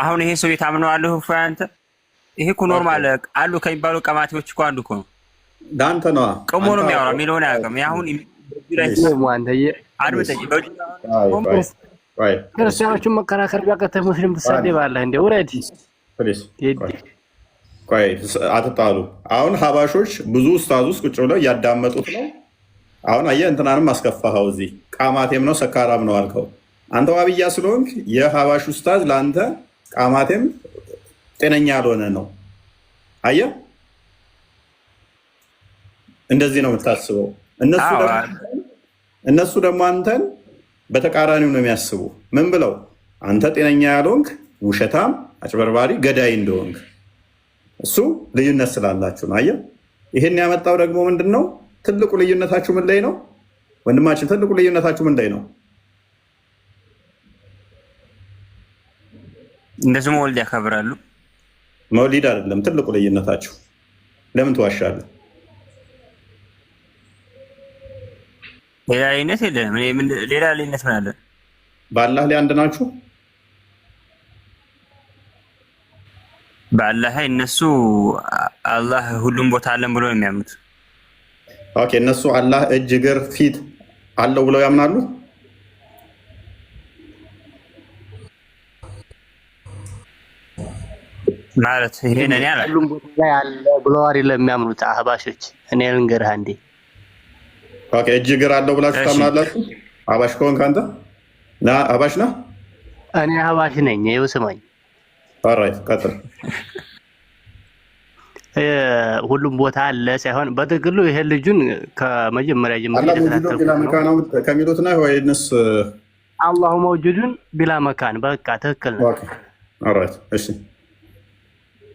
አሁን ይሄ ሰው የታምነዋለሁ ፍራንተ ይሄ እኮ ኖርማል አሉ ከሚባሉ ቀማቴዎች እኮ አንዱ እኮ ነው። ዳንተ ነው ቆሞ ነው የሚያወራው የሚለውን አያውቅም። አሁን ክርስቲያኖቹን መከራከር ቢያቀተህ ሙስሊም ትሳደባለህ እንደ ውረድ። ቆይ አትጣሉ። አሁን ሀባሾች ብዙ ኡስታዝ ውስጥ ቁጭ ብለው እያዳመጡት ነው። አሁን አየህ እንትናንም አስከፋኸው። እዚህ ቃማቴም ነው ሰካራም ነው አልከው። አንተ ዋብያ ስለሆንክ የሀባሽ ኡስታዝ ለአንተ ቃማቴም ጤነኛ ያልሆነ ነው። አየህ እንደዚህ ነው የምታስበው። እነሱ ደግሞ አንተን በተቃራኒው ነው የሚያስቡ። ምን ብለው? አንተ ጤነኛ ያልሆንክ ውሸታም፣ አጭበርባሪ፣ ገዳይ እንደሆንክ። እሱ ልዩነት ስላላችሁ ነው። አየህ ይህን ያመጣው ደግሞ ምንድን ነው? ትልቁ ልዩነታችሁ ምን ላይ ነው ወንድማችን? ትልቁ ልዩነታችሁ ምን ላይ ነው? እንደ ስሙ ወልድ ያከብራሉ። መውሊድ አይደለም ትልቁ ልዩነታቸው። ለምን ትዋሻለህ? ሌላ ልዩነት የለም። ሌላ ልዩነት ምን አለ? በአላህ ላይ አንድ ናችሁ። በአላህ ላይ እነሱ አላህ ሁሉም ቦታ አለን ብሎ ነው የሚያምኑት። ኦኬ፣ እነሱ አላህ እጅ፣ እግር፣ ፊት አለው ብለው ያምናሉ። ማለት ይሄን እኔ አላ ሁሉም ቦታ ላይ አለ ብለው አይደለም የሚያምኑት አህባሾች። እኔ ልንገርህ አንዴ። ኦኬ፣ እጅ፣ እግር አለው ብላችሁ ታምናላችሁ? አህባሽ ከሆንክ አንተ አህባሽ ነህ? እኔ አህባሽ ነኝ። ይኸው ስማኝ። ኦልራይት፣ ቀጥል። ሁሉም ቦታ አለ ሳይሆን በጥቅሉ ይሄ ልጁን ከመጀመሪያ ጀምሮ ከሚሉት ነው ወይንስ አላሁ መውጁዱን ቢላ መካን? በቃ ትክክል ነው። ኦልራይት፣ እሺ፣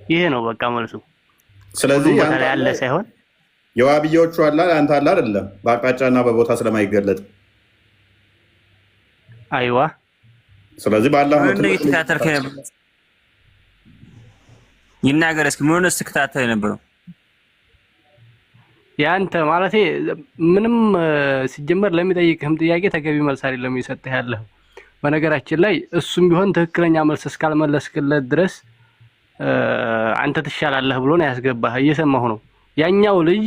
ይሄ ነው በቃ መልሱ። ስለዚህ ቦታ ላይ አለ ሳይሆን የዋብዮቹ አለ አንተ አለ አይደለም፣ በአቅጣጫና በቦታ ስለማይገለጥ አይዋ። ስለዚህ በአላህ ነው ተከታተልከ ነበር። ይናገር እስኪ ምን ነው ተከታተል ነበር? ያንተ ማለቴ ምንም ሲጀመር ለሚጠይቅህም ጥያቄ ተገቢ መልስ አይደለም እየሰጠህ ያለው። በነገራችን ላይ እሱም ቢሆን ትክክለኛ መልስ እስካልመለስክለት ድረስ አንተ ትሻላለህ ብሎ ነው ያስገባህ። እየሰማሁ ነው። ያኛው ልጅ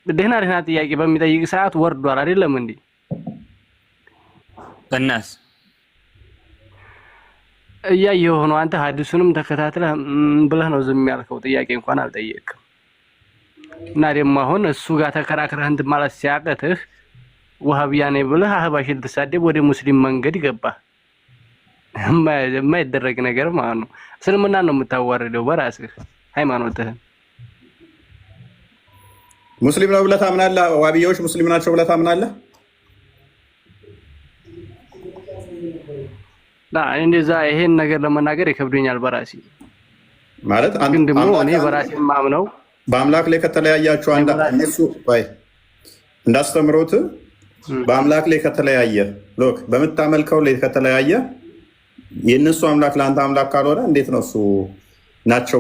ደህና ጥያቄ በሚጠይቅ ሰዓት ወርዷል አይደለም እንዴ? በእናስ እያየሁ ነው። አንተ ሐዲሱንም ተከታትለህ ብለህ ነው ዝም ያልከው። ጥያቄ እንኳን አልጠየቅም። እና ደግሞ አሁን እሱ ጋር ተከራክረህ እንትን ማለት ሲያቀትህ ወሃቢያ ነኝ ብለህ አህባሽ ልትሳደብ ወደ ሙስሊም መንገድ ገባህ። የማይደረግ ነገር ማለት ነው። እስልምና ነው የምታዋርደው በራስህ ሃይማኖትህን። ሙስሊም ነው ብለህ ታምናለህ? ዋሃቢያዎች ሙስሊም ናቸው ብለህ ታምናለህ? እንደዛ ይሄን ነገር ለመናገር ይከብደኛል በራሴ ማለት ግን ደግሞ እኔ በራሴ ማምነው በአምላክ ላይ ከተለያያችሁ እነሱ እንዳስተምሮት በአምላክ ላይ ከተለያየ ሎክ በምታመልከው ላይ ከተለያየ የእነሱ አምላክ ለአንተ አምላክ ካልሆነ እንዴት ነው እሱ ናቸው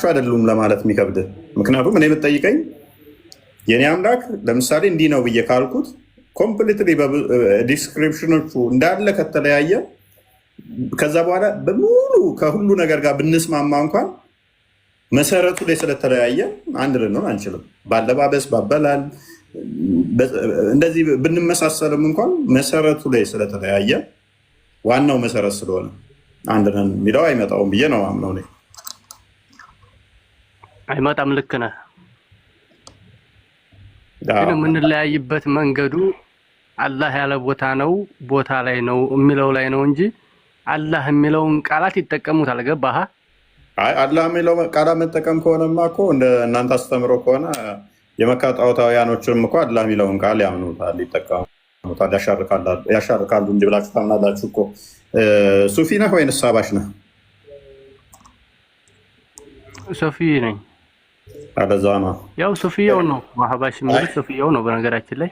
አይደሉም ለማለት የሚከብድ? ምክንያቱም እኔ የምትጠይቀኝ የኔ አምላክ ለምሳሌ እንዲህ ነው ብዬ ካልኩት ኮምፕሊትሊ ዲስክሪፕሽኖቹ እንዳለ ከተለያየ ከዛ በኋላ በሙሉ ከሁሉ ነገር ጋር ብንስማማ እንኳን መሰረቱ ላይ ስለተለያየ አንድ ልንሆን አንችልም። ባለባበስ፣ ባበላል እንደዚህ ብንመሳሰልም እንኳን መሰረቱ ላይ ስለተለያየ ዋናው መሰረት ስለሆነ አንድ ነን የሚለው አይመጣውም ብዬ ነው አምነው ነኝ። አይመጣም። ልክ ነህ። ግን የምንለያይበት መንገዱ አላህ ያለ ቦታ ላይ ነው የሚለው ላይ ነው እንጂ አላህ የሚለውን ቃላት ይጠቀሙታል። ገባህ? አይ አላህ የሚለው ቃላት መጠቀም ከሆነማ እኮ እንደ እናንተ አስተምሮ ከሆነ የመካ ጣዖታውያኖችም እኮ አላህ የሚለውን ቃል ያምኑታል፣ ይጠቀሙታል፣ ያሻርካሉ እንጂ ብላችሁ ታምናላችሁ እኮ። ሱፊ ነህ ወይንስ አህባሽ ነህ? ሱፊ ነኝ። አለዛ ነው ያው ሱፊያው ነው አህባሽ ማለት ሱፊያው ነው። በነገራችን ላይ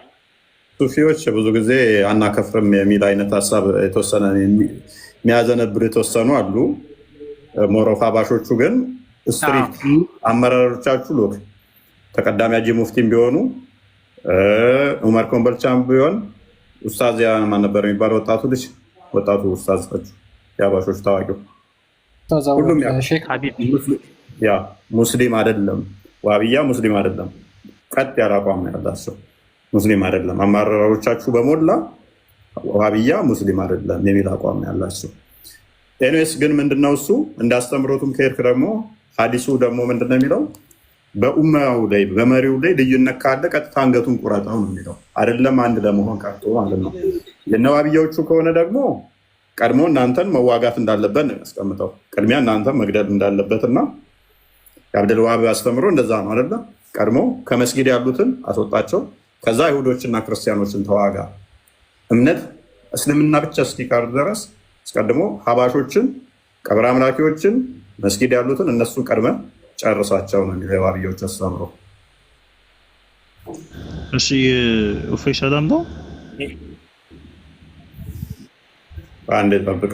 ሱፊዎች ብዙ ጊዜ አናከፍርም የሚል አይነት ሀሳብ የተወሰነ የሚያዘነብር የተወሰኑ አሉ። ሞሮፍ አህባሾቹ ግን ስትሪክት አመራሮቻችሁ ሎክ ተቀዳሚ ሀጂ ሙፍቲም ቢሆኑ ኡመር ኮምቦልቻም ቢሆን ኡስታዝ ማን ነበር የሚባለው ወጣቱ ኡስታዝ የአህባሾች ታዋቂው ሁሉም ያ ሙስሊም አይደለም። ዋሃቢያ ሙስሊም አይደለም። ቀጥ ያለ አቋም ነው ያላቸው። ሙስሊም አይደለም። አመራሮቻችሁ በሞላ ዋሃቢያ ሙስሊም አይደለም የሚል አቋም ነው ያላቸው። ኤኒዌይስ ግን ምንድነው እሱ እንዳስተምሮቱም ከሄድክ ደግሞ ሀዲሱ ደግሞ ምንድነው የሚለው በኡማው ላይ በመሪው ላይ ልዩነት ካለ ቀጥታ አንገቱን ቁረጠው ነው የሚለው። አይደለም አንድ ለመሆን ቀርቶ ማለት ነው። የነዋሃቢያዎቹ ከሆነ ደግሞ ቀድሞ እናንተን መዋጋት እንዳለበት ነው ያስቀምጠው። ቅድሚያ እናንተን መግደል እንዳለበትና የአብደል ዋሃብ አስተምሮ እንደዛ ነው አይደለ? ቀድሞ ከመስጊድ ያሉትን አስወጣቸው፣ ከዛ አይሁዶችና ክርስቲያኖችን ተዋጋ። እምነት እስልምና ብቻ እስኪቀር ድረስ አስቀድሞ ሀባሾችን፣ ቀብር አምላኪዎችን፣ መስጊድ ያሉትን እነሱን ቀድመ ጨርሳቸው ነው የሚለው የዋሃቢያዎች አስተምሮ። እሺ ኡፈይ ሰላም ነው። አንዴ ጠብቅ።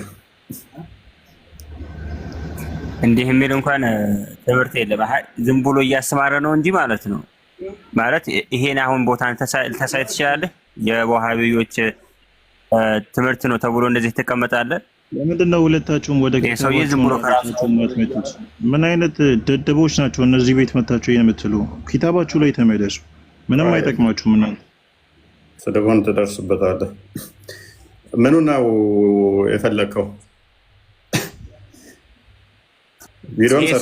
እንዲህ የሚል እንኳን ትምህርት የለም። ዝም ብሎ እያስተማረ ነው እንጂ ማለት ነው። ማለት ይሄን አሁን ቦታን ተሳይ ትችላለህ። የዋሃቢዎች ትምህርት ነው ተብሎ እንደዚህ ተቀመጣለህ። ለምንድን ነው ሁለታችሁም ወደ ሰውዬ ዝም ብሎ ከራሳችሁ የምትመጡት? ምን አይነት ደደቦች ናቸው እነዚህ ቤት መታችሁ የምትሉ? ኪታባችሁ ላይ ተመለሱ። ምንም አይጠቅማችሁም እናንተ። ስድቡን ትደርስበታለህ። ምኑ ነው የፈለከው?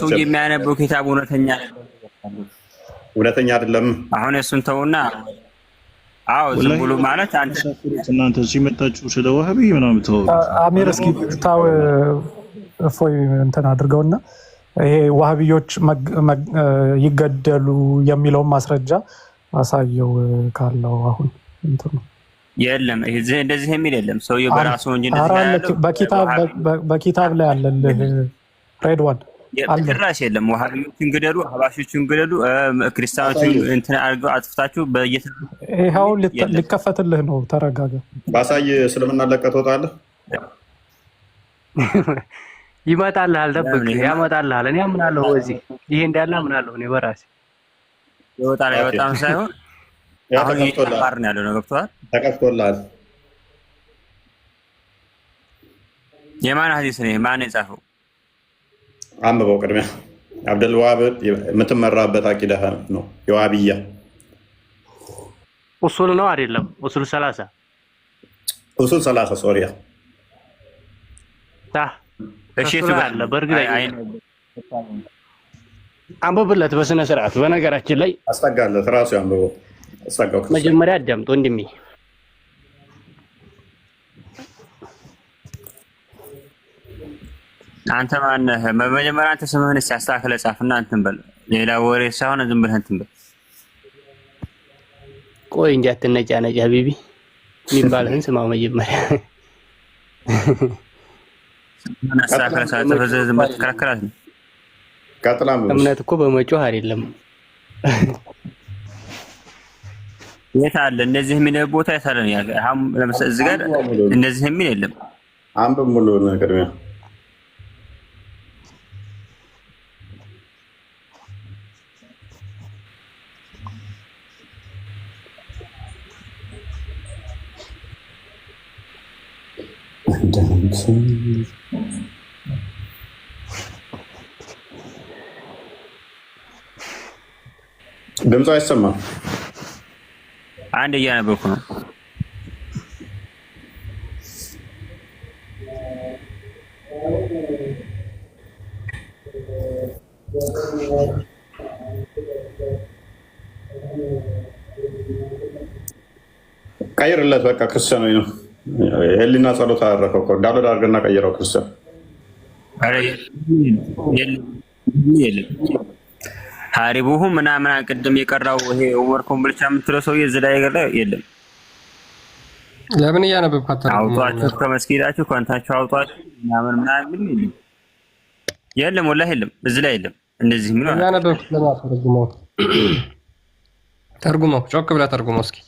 ሰው የሚያነበው ኪታብ እውነተኛ አይደለም። አሁን እሱን ተውና፣ አዎ ዝም ብሎ ማለት እናንተ እዚህ መጣችሁ ስለ ዋሃቢ ምናምን ተው። አሚር እስኪ ታው እፎይ እንትን አድርገውና ይሄ ዋሃቢዎች ይገደሉ የሚለውን ማስረጃ አሳየው ካለው አሁን እንትን የለም። እንደዚህ የሚል የለም። ሰውዬው በራሱ እንጂ እንደዚህ በኪታብ ላይ አለልህ ሬድዋን ጭራሽ የለም። ዋሃቢዎችን ግደሉ፣ አህባሾችን ግደሉ፣ ክርስቲያኖችን እንትን አድርገው አጥፍታችሁ ይኸው ሊከፈትልህ ነው። ተረጋጋ። ባሳይ እስልምና ለቀህ ትወጣለህ። ይመጣልሃል፣ ጠብቅ፣ ያመጣልሃል። እኔ አምናለሁ እዚህ ይሄ እንዳለ አምናለሁ እኔ በራሴ። ይወጣል አይወጣም ሳይሆን አሁን እየተማር ነው ያለው ነው። ገብቶሃል? ተከፍቶልሃል። የማን ሐዲስ ነው? ማን የጻፈው? አንብበው። ቅድሚያ አብደልዋሃብ የምትመራበት አቂዳ ነው የዋሃቢያ ኡሱል ነው አይደለም? ኡሱል 30 ሶሪያ እሺ ተባለ። በርግጠኝ አንብብለት በስነ ስርዓት። በነገራችን ላይ አስጠጋለት ራሱ ያንብበው። አስጠጋው። መጀመሪያ አዳምጥ ወንድሜ። አንተ ማነህ? በመጀመሪያ አንተ ስምህን ሲያስተካክለ ጻፍና እንትን በል። ሌላ ወሬ ሳይሆን ዝም ብለህ እንትን በል። ቆይ እንጂ አትነጫነጭ ሀቢቢ የሚባልህን ስማው መጀመሪያ። ምን አስተካክለ ሳይሆን ዝም ብለህ ትከራከራት ነው። እምነት እኮ በመጮህ አይደለም። የት አለ እንደዚህ የሚል ቦታ? የት አለ? አሁን ለምሳሌ እዚህ ጋር እንደዚህ የሚል የለም። አንብብ ሙሉ ነገር ነው። ድምፁ አይሰማም። አንድ እያነበብኩ ነው። ቀይርለት በቃ ክርስቲያኖች ነው። የህሊና ጸሎት አደረከው እኮ ዳውንሎድ አድርገና ቀይረው ክርስቲያን። ሀሪቡሁ ምናምን ቅድም የቀራው ይሄ ዑመር ኮምቦልቻ የምትለው ሰውዬ እዚህ ላይ የለም። ለምን እያነበብክ አውጧችሁ ከመስጊዳችሁ ከንታችሁ አውጧችሁ ምናምን የለም። ወላሂ የለም፣ እዚህ ላይ የለም። እንደዚህ ምን እያነበብክ ተርጉመው ጮክ ብለህ ተርጉመው እስኪ።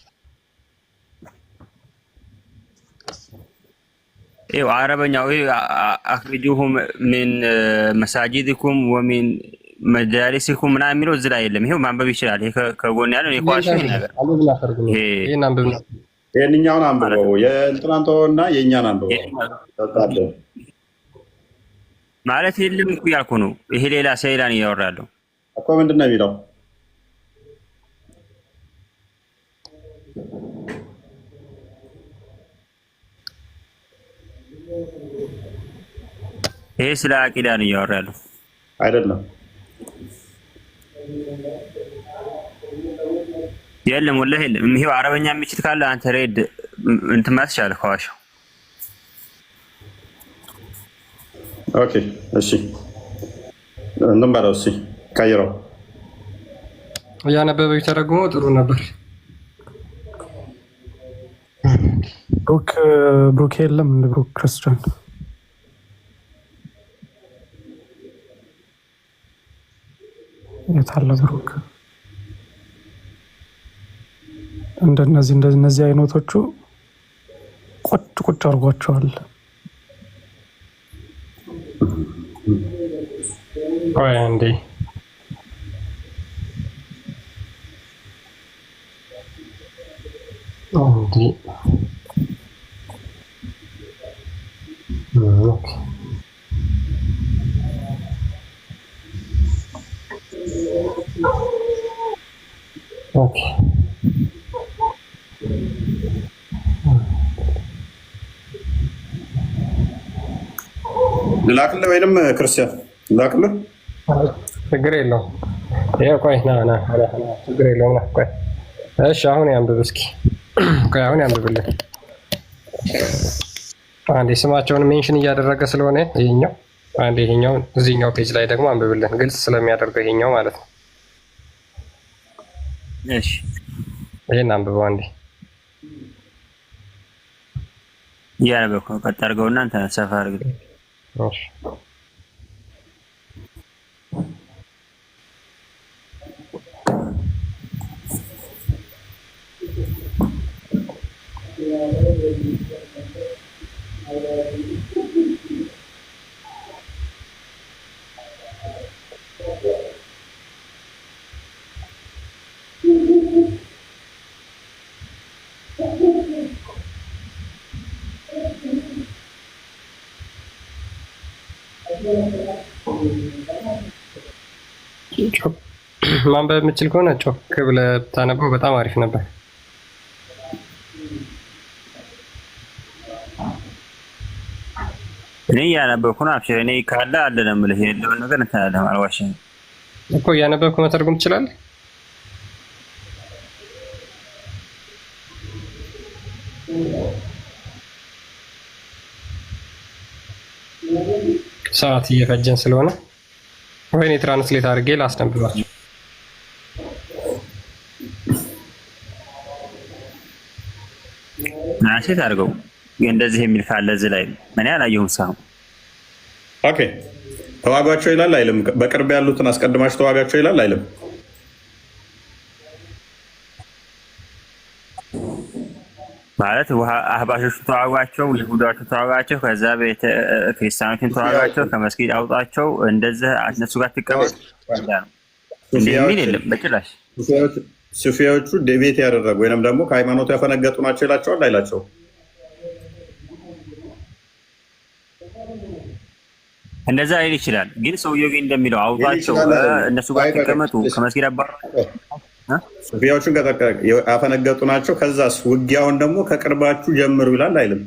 ይኸው አረበኛው አኽሪጁሁም ሚን መሳጂድኩም ወሚን መጃሊሲኩም ምናምን የሚለው እዚህ ላይ የለም። ይሄው ማንበብ ይችላል። ይሄ ከጎን ያለው የኳሽ ነገር ይሄንኛውን አንብበው፣ የእንትናን ተወውና የእኛን አንብበው ማለት የለም እኮ ያልኩህ ነው። ይሄ ሌላ ሰይላን እያወራለሁ እኮ። ምንድን ነው የሚለው? ይሄ ስለ አቂዳ ነው እያወራለሁ አይደለም። የለም ወላሂ የለም። ይሄው አረበኛ የሚችል ካለ አንተ ሬድ እንትን ማለት ይችላል። ከዋሻው ኦኬ፣ እሺ እንትን በለው። እሺ ቀይረው። እያነበበ ተረጉሞ ጥሩ ነበር። ብሩክ የለም። ብሩክ ክርስቲያን የታለ? ብሩክ እንደነዚህ አይነቶቹ ቁጭ አድርጓቸዋል። ቆይ አንዴ ኦኬ ልላክልህ ወይንም ክርስቲያን ልላክልህ? ችግር የለውም። ይኸው ቆይ ና ችግር የለውም። ና ቆይ እሺ፣ አሁን ያንብብ እስኪ። ቆይ አሁን ያንብብልን አንዴ። ስማቸውን ሜንሽን እያደረገ ስለሆነ ይሄኛው አንዴ፣ ይሄኛው እዚህኛው ፔጅ ላይ ደግሞ አንብብልን፣ ግልጽ ስለሚያደርገው ይሄኛው ማለት ነው። እሺ ይሄን አንብበው አንዴ። ያነበብኩ ቀጥ አድርገውና አንተ ሰፋ አድርገው። እሺ ማንበብ የምችል ከሆነ ጮክ ብለህ ብታነበው በጣም አሪፍ ነበር። እኔ እያነበብኩ ነው። አብሽር፣ እኔ ካለ አለ ነው የምልህ። የሌለውን ነገር እንትን አልዋሽም እኮ። እያነበብኩ መተርጎም ትችላለህ። ሰዓት እየፈጀን ስለሆነ ወይኔ ትራንስሌት አድርጌ ላስነብባቸው። ናሴት አድርገው እንደዚህ የሚል ካለ እዚህ ላይ እኔ አላየሁም። ሳው ኦኬ፣ ተዋጓቸው ይላል አይልም? በቅርብ ያሉትን አስቀድማችሁ ተዋጋቸው ይላል አይልም? ማለት አህባሾቹ ተዋጓቸው፣ ይሁዳዎቹ ተዋጓቸው፣ ከዛ ቤተ ክርስቲያኖችን ተዋጓቸው፣ ከመስጊድ አውጣቸው፣ እንደዚህ እነሱ ጋር ትቀመጡ የሚል የለም በጭራሽ። ሱፊያዎቹ ዴቤት ያደረጉ ወይም ደግሞ ከሃይማኖቱ ያፈነገጡ ናቸው ይላቸዋል አይላቸው? እንደዛ ሊል ይችላል። ግን ሰውየው ግን እንደሚለው አውጣቸው፣ እነሱ ጋር ትቀመጡ፣ ከመስጊድ አባራቸው። ሱፊያዎቹን ያፈነገጡ ናቸው። ከዛስ ውጊያውን ደግሞ ከቅርባችሁ ጀምሩ ይላል አይልም?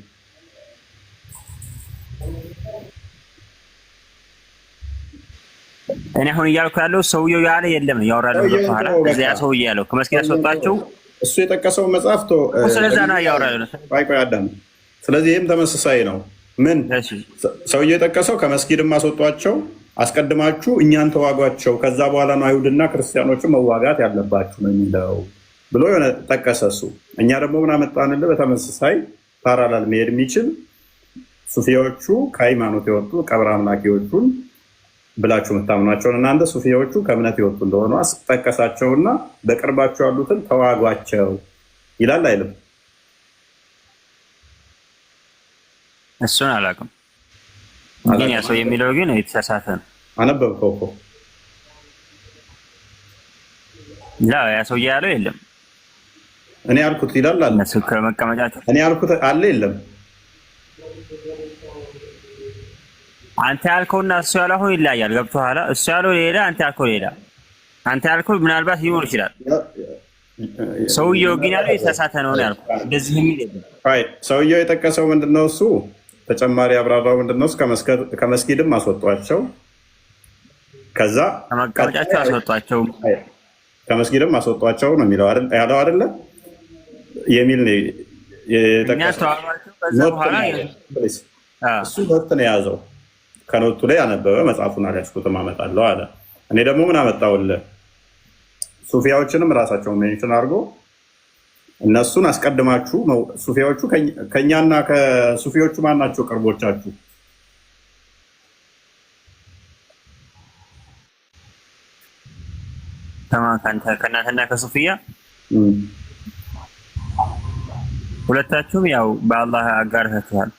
እኔ አሁን እያልኩ ያለው ሰውየው ያለ የለም ነው ያወራለው። በኋላ እዚያ ሰውዬ ያለው ከመስጊድ ያስወጣቸው እሱ የጠቀሰው መጽሐፍ ስለዛ ነው ያወራለው። ቆይ አዳም፣ ስለዚህ ይህም ተመሳሳይ ነው። ምን ሰውየው የጠቀሰው ከመስጊድም አስወጧቸው፣ አስቀድማችሁ እኛን ተዋጓቸው፣ ከዛ በኋላ ነው አይሁድና ክርስቲያኖችን መዋጋት ያለባችሁ ነው የሚለው ብሎ የሆነ ጠቀሰ እሱ። እኛ ደግሞ ምን አመጣንልህ? በተመሳሳይ ፓራላል መሄድ የሚችል ሱፊያዎቹ ከሃይማኖት የወጡ ቀብር አምላኪዎቹን ብላችሁ የምታምኗቸውን እናንተ ሱፊያዎቹ ከእምነት የወጡ እንደሆኑ ጠቀሳቸውና በቅርባቸው ያሉትን ተዋጓቸው ይላል አይልም? እሱን አላውቅም፣ ግን ያ ሰው የሚለው ግን የተሳሳተ ነው። አነበብከው እኮ ላ ያ ሰው ያለው የለም። እኔ ያልኩት ይላል አለ። እነሱ ከመቀመጫቸው እኔ ያልኩት አለ የለም። አንተ ያልከውና እሱ ያለው አሁን ይለያያል። ገብቶሃል? እሱ ያለው ሌላ፣ አንተ ያልከው ሌላ። አንተ ያልከው ምናልባት ሊሆን ይችላል። ሰውየው ግን ያለው የተሳሳተ ነው ያልኩት። እንደዚህ የሚል የለም። ሰውየው የጠቀሰው ምንድነው? እሱ ተጨማሪ አብራራው ምንድነው? ከመስጊድም አስወጧቸው፣ ከዛ ከመቀመጫቸው አስወጧቸው፣ ከመስጊድም አስወጧቸው ነው የሚለው ያለው አይደለ? የሚል ነው የጠቀሰው። እሱ ኖት ነው የያዘው። ከኖቱ ላይ ያነበበ መጽሐፉን አልያዝኩትም አመጣለሁ አለ። እኔ ደግሞ ምን አመጣውልህ? ሱፊያዎችንም ራሳቸውን ሜንሽን አድርጎ እነሱን አስቀድማችሁ ሱፊያዎቹ ከኛና ከሱፊያዎቹ ማን ናቸው ቅርቦቻችሁ? ከእናንተና ከሱፊያ ሁለታችሁም ያው በአላህ አጋርታችኋል።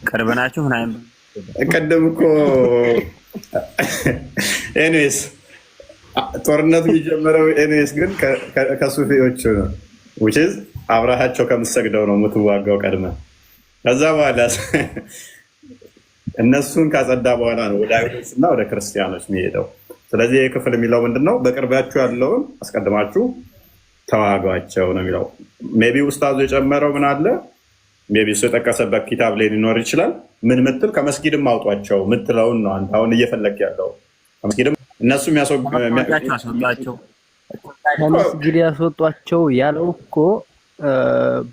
ቅርብ ናችሁ ምናምን። ቅድም እኮ ኤኒዌይስ ጦርነቱ የጀመረው ኤኒዌይስ ግን ከሱፊዎቹ ነው። which is አብረሃቸው ከምትሰግደው ነው የምትዋጋው ቀድመህ። ከዛ በኋላ እነሱን ካጸዳ በኋላ ነው ወደ አይሁዶች እና ወደ ክርስቲያኖች የሚሄደው። ስለዚህ ይህ ክፍል የሚለው ምንድነው? በቅርባችሁ ያለውን አስቀድማችሁ ተዋጓቸው ነው የሚለው። ሜቢ ኡስታዙ የጨመረው ምን አለ? ሜቢ እሱ የጠቀሰበት ኪታብ ላይ ሊኖር ይችላል። ምን ምትል ከመስጊድም አውጧቸው ምትለውን ነው አንተ አሁን እየፈለክ ያለው። ከመስጊድም እነሱ ከመስጊድ ያስወጧቸው ያለው እኮ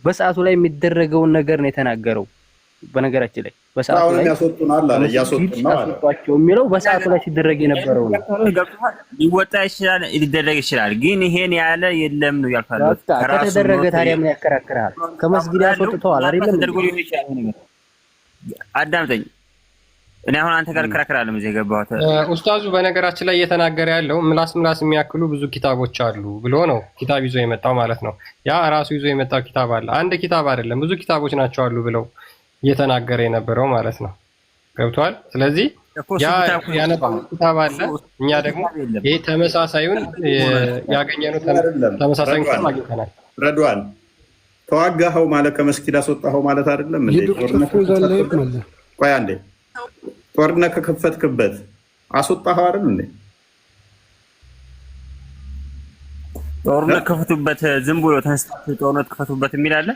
በሰዓቱ ላይ የሚደረገውን ነገር ነው የተናገረው። በነገራችን ላይ በሰዓቱ ላይ ያስወጧቸው የሚለው በሰዓቱ ላይ ሲደረግ የነበረው ነው። ሊወጣ ይችላል፣ ሊደረግ ይችላል። ግን ይሄን ያለ የለም ነው ያልፋለው። ከተደረገ ታዲያ ምን ያከራክራል? ከመስጊድ ያስወጥተዋል አይደለም? አዳምጠኝ። እኔ አሁን አንተ ጋር ከራከራለሁ እዚህ የገባሁት ኡስታዙ በነገራችን ላይ እየተናገረ ያለው ምላስ የሚያክሉ ብዙ ኪታቦች አሉ ብሎ ነው ኪታብ ይዞ የመጣው ማለት ነው። ያ ራሱ ይዞ የመጣው ኪታብ አለ። አንድ ኪታብ አይደለም ብዙ ኪታቦች ናቸው አሉ ብለው እየተናገረ የነበረው ማለት ነው። ገብቷል? ስለዚህ ያ ያነበው ኪታብ አለ። እኛ ደግሞ ይሄ ተመሳሳዩን ያገኘነው ተመሳሳዩን ኪታብ አግኝተናል። ረድዋን ተዋጋኸው ማለት ከመስጊድ አስወጣኸው ማለት አይደለም እንዴ? ቆይ አንዴ ጦርነት ከከፈትክበት አስወጣኸው አይደል እንዴ? ጦርነት ከፈቱበት ዝም ብሎ ተነስተው ጦርነት ከፈቱበት የሚል አለ።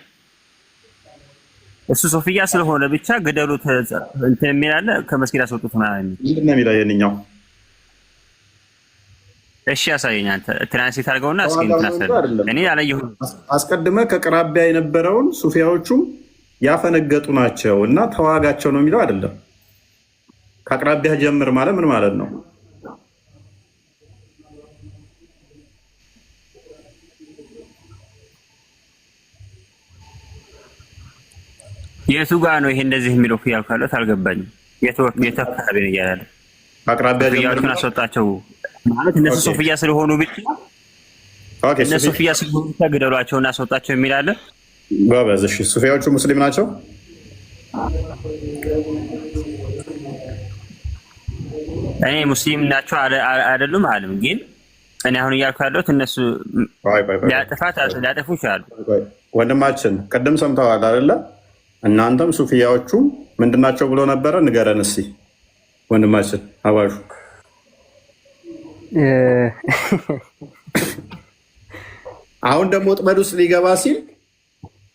እሱ ሶፊያ ስለሆነ ብቻ ገደሉት እንትን የሚል አለ። ከመስጊድ አስወጡት ማለት ነው። ምንድን ነው የሚለው የኛው? እሺ ያሳየኝ አንተ ትራንስሌት አድርገውና እስኪ ትራንስሌት እኔ አላየሁም። አስቀድመህ ከቅራቢያ የነበረውን ሱፊያዎቹም ያፈነገጡ ናቸው እና ተዋጋቸው ነው የሚለው አይደለም። ከአቅራቢያ ጀምር ማለት ምን ማለት ነው? የቱ ጋር ነው ይሄ እንደዚህ የሚለው ያልካለት አልገባኝም። የተፈካሪ ነው ያያለ አቅራቢያ ጀምር አስወጣቸው ማለት እነሱ ሶፊያ ስለሆኑ ብቻ እነሱ ሶፊያ ስለሆኑ ብቻ ገደሏቸውና አስወጣቸው የሚል አለ። ጎበዝ። እሺ ሱፊያዎቹ ሙስሊም ናቸው? እኔ ሙስሊም ናቸው አይደሉም አለም። ግን እኔ አሁን እያልኩ ያለሁት እነሱ ሊያጠፉ ይችላሉ። ወንድማችን ቅድም ሰምተዋል አይደለ? እናንተም ሱፊያዎቹም ምንድናቸው ብሎ ነበረ? ንገረን እስኪ ወንድማችን አባሹ። አሁን ደግሞ ወጥመድ ውስጥ ሊገባ ሲል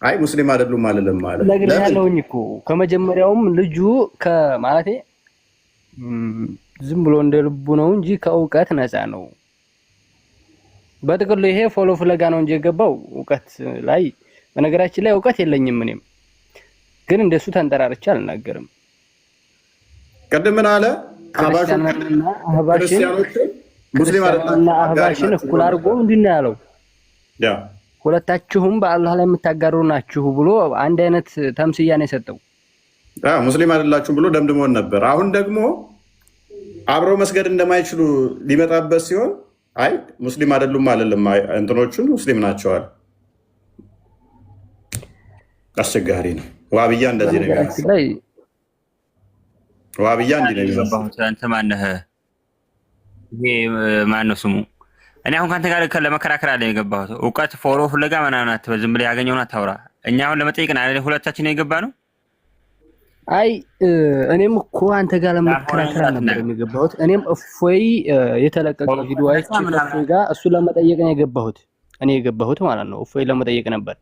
አይ ሙስሊም አይደሉም አልልም ማለት ነግሬሃለሁኝ እኮ ከመጀመሪያውም ልጁ ከማለቴ ዝም ብሎ እንደ ልቡ ነው እንጂ ከእውቀት ነፃ ነው። በጥቅሉ ይሄ ፎሎ ፍለጋ ነው እንጂ የገባው እውቀት ላይ በነገራችን ላይ እውቀት የለኝም። እኔም ግን እንደሱ ተንጠራርቼ አልናገርም። ቅድም ምን አለ? አህባሽን ሙስሊም አይደለም አህባሽን እኩል አድርጎ ምንድን ነው ያለው? ሁለታችሁም በአላህ ላይ የምታጋሩ ናችሁ ብሎ አንድ አይነት ተምስያ ነው የሰጠው። ሙስሊም አይደላችሁም ብሎ ደምድሞን ነበር። አሁን ደግሞ አብረው መስገድ እንደማይችሉ ሊመጣበት ሲሆን አይ ሙስሊም አይደሉም አይደለም እንትኖቹን ሙስሊም ናቸዋል። አስቸጋሪ ነው። ዋብያ እንደዚህ ነው የሚለው። ዋብያ እንዲህ ነው የሚለው። አንተ ማነህ? ይሄ ማነው ስሙ? እኔ አሁን ካንተ ጋር ለመከራከር አለ የገባሁት። እውቀት ፎሎ ፍለጋ ምናምን አትበል፣ ዝም ብለህ ያገኘውን አታውራ። እኛ አሁን ለመጠየቅ ነው ሁለታችን ነው የገባ ነው። አይ እኔም እኮ አንተ ጋር ለመከራከር ነበር የገባሁት። እኔም እፎይ የተለቀቀ ቪዲዮ አይቼ እፎይ ጋር እሱ ለመጠየቅ ነው የገባሁት። እኔ የገባሁት ማለት ነው እፎይ ለመጠየቅ ነበር።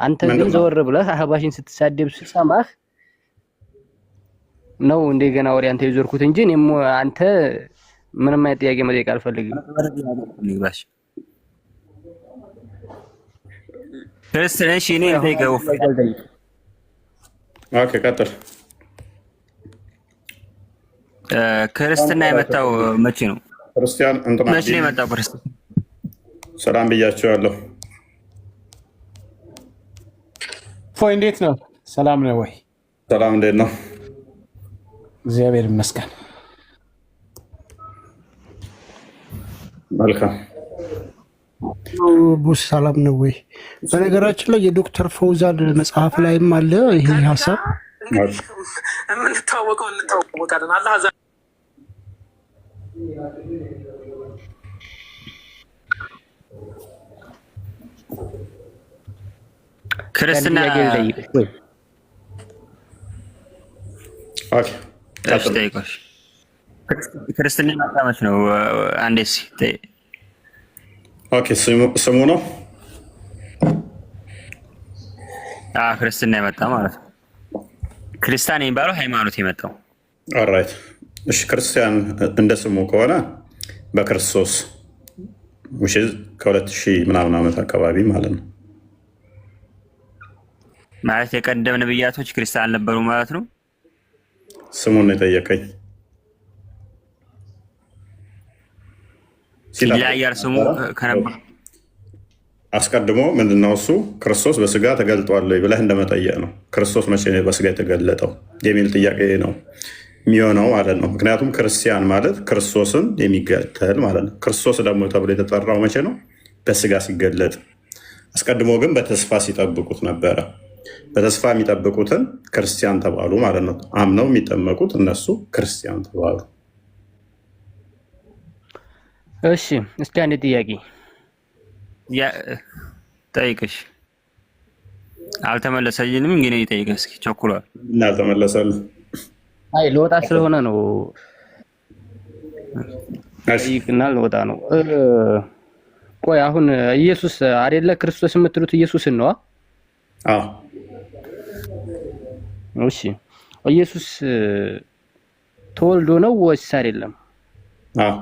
አንተ ግን ዘወር ብለህ አህባሽን ስትሳደብ ስሰማህ ነው እንደገና ወሬ አንተ ይዞርኩት እንጂ እኔም አንተ ምንም አይነት ጥያቄ መጠየቅ አልፈልግም። እሺ እኔ ልጠይቀው። ኦኬ ቀጥል። ክርስትና የመጣው መቼ ነው? ክርስቲያን እንትና መቼ ነው የመጣው ክርስትና? ሰላም ብያቸዋለሁ። ፎይ እንዴት ነው? ሰላም ነው ወይ? ሰላም እንዴት ነው? እግዚአብሔር ይመስገን። መልካም ቡስ ሰላም ነው ወይ? በነገራችን ላይ የዶክተር ፈውዛን መጽሐፍ ላይም አለ ይሄ ሀሳብ። የምንታወቀው እንታወቃለን። አላህ ክርስትና ክርስትና ማጣመች ነው። አንዴስ ኦኬ ስሙ ነው ክርስትና የመጣ ማለት ነው። ክርስቲያን የሚባለው ሃይማኖት የመጣው ኦልራይት። እሺ ክርስቲያን እንደ ስሙ ከሆነ በክርስቶስ ከ2000 ምናምን ዓመት አካባቢ ማለት ነው። ማለት የቀደም ነብያቶች ክርስቲያን አልነበሩ ማለት ነው። ስሙን ነው የጠየቀኝ። ሲላያር ስሙ ከነበር አስቀድሞ ምንድነው እሱ ክርስቶስ በስጋ ተገልጧል ብለህ እንደመጠየቅ ነው። ክርስቶስ መቼ ነው በስጋ የተገለጠው የሚል ጥያቄ ነው የሚሆነው ማለት ነው። ምክንያቱም ክርስቲያን ማለት ክርስቶስን የሚከተል ማለት ነው። ክርስቶስ ደግሞ ተብሎ የተጠራው መቼ ነው? በስጋ ሲገለጥ። አስቀድሞ ግን በተስፋ ሲጠብቁት ነበረ። በተስፋ የሚጠብቁትን ክርስቲያን ተባሉ ማለት ነው። አምነው የሚጠመቁት እነሱ ክርስቲያን ተባሉ። እሺ እስኪ አንድ ጥያቄ ጠይቅሽ። አልተመለሰልኝም ግን ይጠይቅሽ እስኪ። ቸኩሏል እና አልተመለሰልኝ። አይ ልወጣ ስለሆነ ነው። ጠይቅና ልወጣ ነው። ቆይ አሁን ኢየሱስ አይደለ ክርስቶስ የምትሉት ኢየሱስን ነው? አዎ። እሺ ኢየሱስ ተወልዶ ነው ወይስ አይደለም? አዎ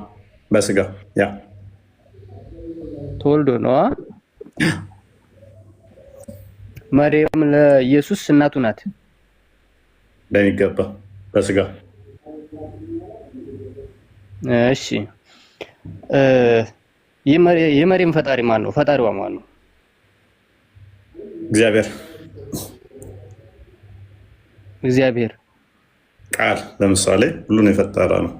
በስጋ ያ ተወልዶ ነው። ማርያም ለኢየሱስ እናቱ ናት በሚገባ በስጋ። እሺ የመርየም ፈጣሪ ማን ነው? ፈጣሪዋ ማን ነው? እግዚአብሔር። እግዚአብሔር ቃል ለምሳሌ ሁሉን የፈጠረ ነው።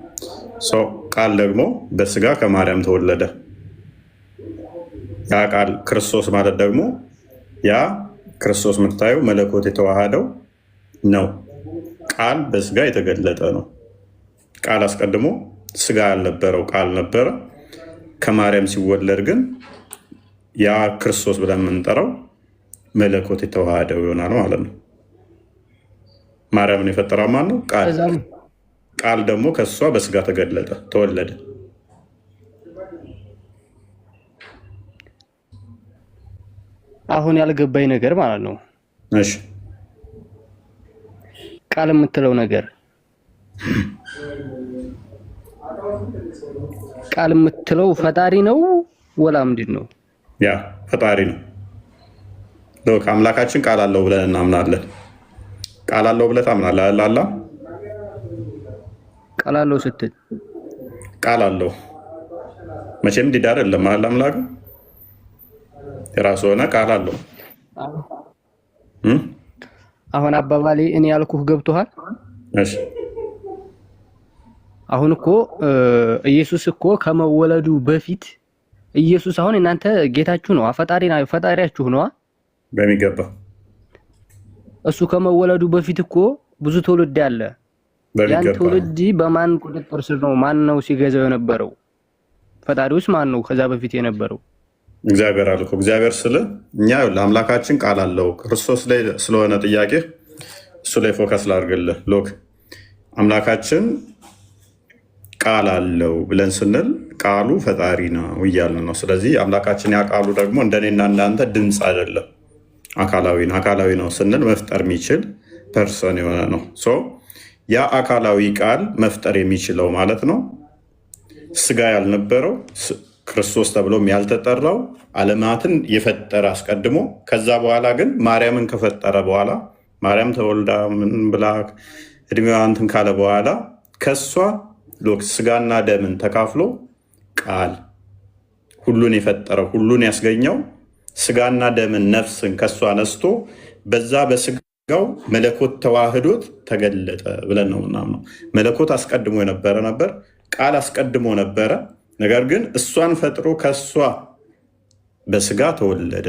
ሰው ቃል ደግሞ በስጋ ከማርያም ተወለደ። ያ ቃል ክርስቶስ ማለት ደግሞ ያ ክርስቶስ የምታየው መለኮት የተዋሃደው ነው። ቃል በስጋ የተገለጠ ነው። ቃል አስቀድሞ ስጋ ያልነበረው ቃል ነበረ። ከማርያም ሲወለድ ግን ያ ክርስቶስ ብለን የምንጠራው መለኮት የተዋሃደው ይሆናል ማለት ነው። ማርያምን የፈጠረው ማን ነው? ቃል። ቃል ደግሞ ከእሷ በስጋ ተገለጠ፣ ተወለደ። አሁን ያልገባኝ ነገር ማለት ነው። እሺ ቃል የምትለው ነገር ቃል የምትለው ፈጣሪ ነው ወላ ምንድን ነው? ያ ፈጣሪ ነው። አምላካችን ቃል አለው ብለን እናምናለን። ቃል አለው ብለህ ታምናለህ? አላላ ቃል አለው ስትል ቃል አለው መቼም ዲዳ አይደለም አለ አምላክ የራሱ ሆነ ቃል አለው። አሁን አባባሌ እኔ ያልኩህ ገብቶሃል? እሺ አሁን እኮ ኢየሱስ እኮ ከመወለዱ በፊት ኢየሱስ አሁን እናንተ ጌታችሁ ነው፣ ፈጣሪያችሁ ነው በሚገባ። እሱ ከመወለዱ በፊት እኮ ብዙ ትውልድ አለ። ያን ትውልድ በማን ቁጥጥር ስር ነው? ማን ነው ሲገዛው የነበረው? ፈጣሪውስ ማን ነው ከዛ በፊት የነበረው? እግዚአብሔር አልኩ። እግዚአብሔር ስለ እኛ ለአምላካችን ቃል አለው። ክርስቶስ ላይ ስለሆነ ጥያቄ እሱ ላይ ፎከስ ላድርግልህ። ሎክ አምላካችን ቃል አለው ብለን ስንል ቃሉ ፈጣሪ ነው እያልን ነው። ስለዚህ አምላካችን ያ ቃሉ ደግሞ እንደኔና እንዳንተ ድምፅ አይደለም፣ አካላዊ ነው። አካላዊ ነው ስንል መፍጠር የሚችል ፐርሰን የሆነ ነው። ያ አካላዊ ቃል መፍጠር የሚችለው ማለት ነው ስጋ ያልነበረው ክርስቶስ ተብሎም ያልተጠራው ዓለማትን የፈጠረ አስቀድሞ፣ ከዛ በኋላ ግን ማርያምን ከፈጠረ በኋላ ማርያም ተወልዳ ምን ብላ እድሜዋ እንትን ካለ በኋላ ከሷ ስጋና ደምን ተካፍሎ ቃል ሁሉን የፈጠረው ሁሉን ያስገኘው ስጋና ደምን ነፍስን ከሷ ነስቶ በዛ በስጋው መለኮት ተዋህዶት ተገለጠ ብለን ነው ምናምነው። መለኮት አስቀድሞ የነበረ ነበር፣ ቃል አስቀድሞ ነበረ። ነገር ግን እሷን ፈጥሮ ከሷ በስጋ ተወለደ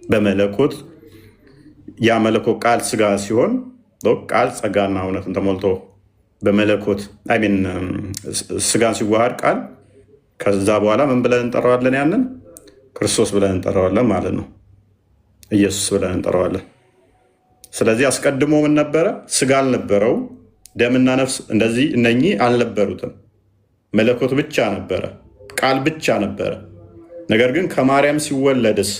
በመለኮት። ያ መለኮት ቃል ስጋ ሲሆን ቃል ጸጋና እውነትን ተሞልቶ በመለኮት አይሚን ስጋን ሲዋሃድ ቃል ከዛ በኋላ ምን ብለን እንጠራዋለን? ያንን ክርስቶስ ብለን እንጠራዋለን ማለት ነው። ኢየሱስ ብለን እንጠራዋለን። ስለዚህ አስቀድሞ ምን ነበረ? ስጋ አልነበረው፣ ደምና ነፍስ እንደዚህ እነኚህ አልነበሩትም። መለኮት ብቻ ነበረ፣ ቃል ብቻ ነበረ። ነገር ግን ከማርያም ሲወለድስ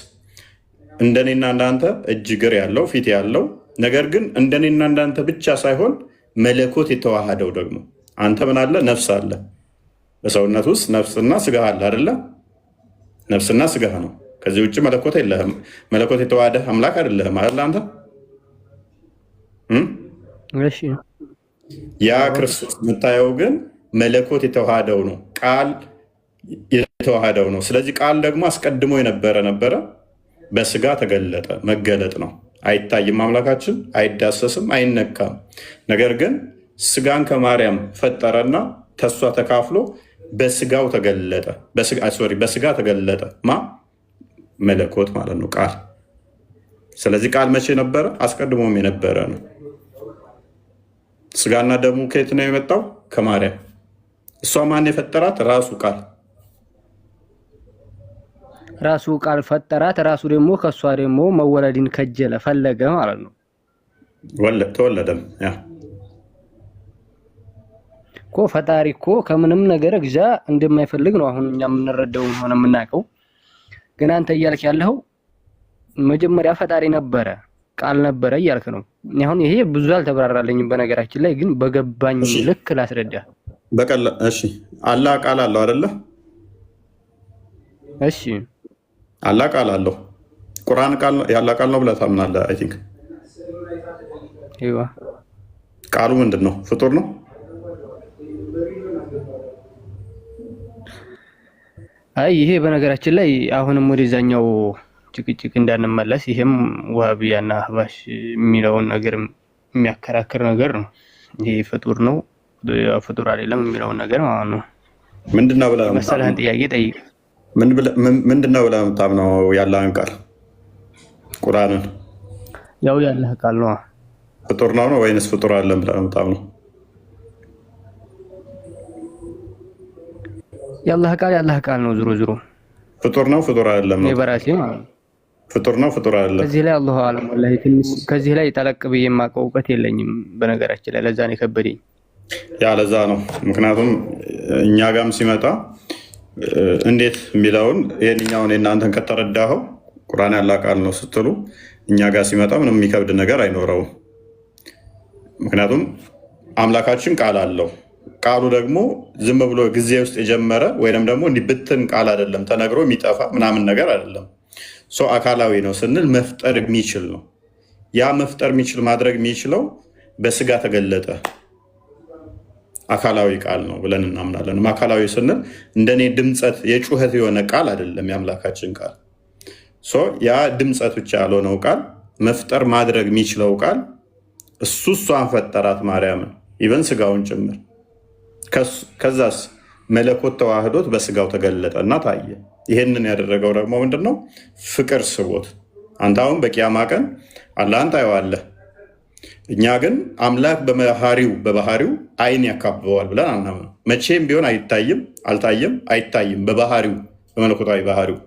እንደኔና እንዳንተ እጅ እግር ያለው ፊት ያለው ነገር ግን እንደኔና እንዳንተ ብቻ ሳይሆን መለኮት የተዋሃደው ደግሞ አንተ ምን አለ? ነፍስ አለ። በሰውነት ውስጥ ነፍስና ስጋ አለ አይደለ? ነፍስና ስጋ ነው። ከዚህ ውጭ መለኮት የለህም። መለኮት የተዋሃደ አምላክ አይደለህም አይደለ አንተ? እሺ ያ ክርስቶስ የምታየው ግን መለኮት የተዋሃደው ነው፣ ቃል የተዋሃደው ነው። ስለዚህ ቃል ደግሞ አስቀድሞ የነበረ ነበረ፣ በስጋ ተገለጠ። መገለጥ ነው። አይታይም፣ አምላካችን አይዳሰስም፣ አይነካም። ነገር ግን ስጋን ከማርያም ፈጠረና ተሷ ተካፍሎ በስጋው ተገለጠ። በስጋ ተገለጠ ማ መለኮት ማለት ነው፣ ቃል። ስለዚህ ቃል መቼ ነበረ? አስቀድሞም የነበረ ነው። ስጋና ደሙ ከየት ነው የመጣው? ከማርያም። እሷ ማን የፈጠራት? ራሱ ቃል። ራሱ ቃል ፈጠራት። ራሱ ደግሞ ከሷ ደግሞ መወለድን ከጀለ ፈለገ ማለት ነው። ተወለደም። ያ እኮ ፈጣሪ እኮ ከምንም ነገር ግዛ እንደማይፈልግ ነው አሁን እኛ የምንረዳው ሆነ የምናውቀው። ግን አንተ እያልክ ያለው መጀመሪያ ፈጣሪ ነበረ፣ ቃል ነበረ እያልክ ነው። አሁን ይሄ ብዙ አልተብራራለኝም በነገራችን ላይ፣ ግን በገባኝ ልክ ላስረዳ። እሺ አላህ ቃል አለው አይደለ? እሺ አላህ ቃል አለው። ቁርአን ቃል ያላህ ቃል ነው ብለህ ታምናለህ? አይ ቲንክ ይዋ ቃሉ ምንድን ነው? ፍጡር ነው? አይ ይሄ በነገራችን ላይ አሁንም ወደዛኛው ጭቅጭቅ እንዳንመለስ፣ ይሄም ዋሃብያና አህባሽ የሚለውን ነገር የሚያከራክር ነገር ነው። ይሄ ፍጡር ነው ፍጡር አይደለም የሚለውን ነገር ማለት ነው። ምንድነው ብለህ መሰለህን ጥያቄ ጠይቅ። ምንድነው ብለህ የምታምነው? ያለህን ቃል ቁርአንን ያው ያለህ ቃል ነው። ፍጡር ነው ወይንስ ፍጡር አይደለም ብለህ የምታምነው? ያለህ ቃል ነው። ዙሮ ዙሮ ፍጡር ነው ፍጡር አይደለም ነው በራሴ ማለት ነው። ፍጡር ነው ፍጡር አይደለም። ከዚህ ላይ አላሁ አለም ወላሂ ትንሽ ከዚህ ላይ ጠለቅ ብዬ የማውቀው እውቀት የለኝም በነገራችን ላይ። ለዛ ነው የከበደኝ። ያ ለዛ ነው። ምክንያቱም እኛ ጋርም ሲመጣ እንዴት የሚለውን ይሄንኛውን የእናንተን ከተረዳኸው ቁርአን ያላህ ቃል ነው ስትሉ እኛ ጋር ሲመጣ ምንም የሚከብድ ነገር አይኖረውም። ምክንያቱም አምላካችን ቃል አለው። ቃሉ ደግሞ ዝም ብሎ ጊዜ ውስጥ የጀመረ ወይም ደግሞ እንዲብትን ቃል አይደለም፣ ተነግሮ የሚጠፋ ምናምን ነገር አይደለም። ሰው አካላዊ ነው ስንል መፍጠር የሚችል ነው። ያ መፍጠር የሚችል ማድረግ የሚችለው በስጋ ተገለጠ አካላዊ ቃል ነው ብለን እናምናለን። አካላዊ ስንል እንደኔ ድምፀት የጩኸት የሆነ ቃል አይደለም የአምላካችን ቃል። ያ ድምፀት ብቻ ያልሆነው ቃል መፍጠር ማድረግ የሚችለው ቃል እሷን ፈጠራት ማርያምን፣ ኢቨን ስጋውን ጭምር። ከዛስ መለኮት ተዋህዶት በስጋው ተገለጠና ታየ። ይህንን ያደረገው ደግሞ ምንድነው? ፍቅር ስቦት። አንተ አሁን በቂያማ ቀን አላህን ታየዋለህ። እኛ ግን አምላክ በባህሪው አይን ያካብበዋል ብለን አናምነው። መቼም ቢሆን አይታይም፣ አልታየም፣ አይታይም በባህሪው በመለኮታዊ ባህሪው።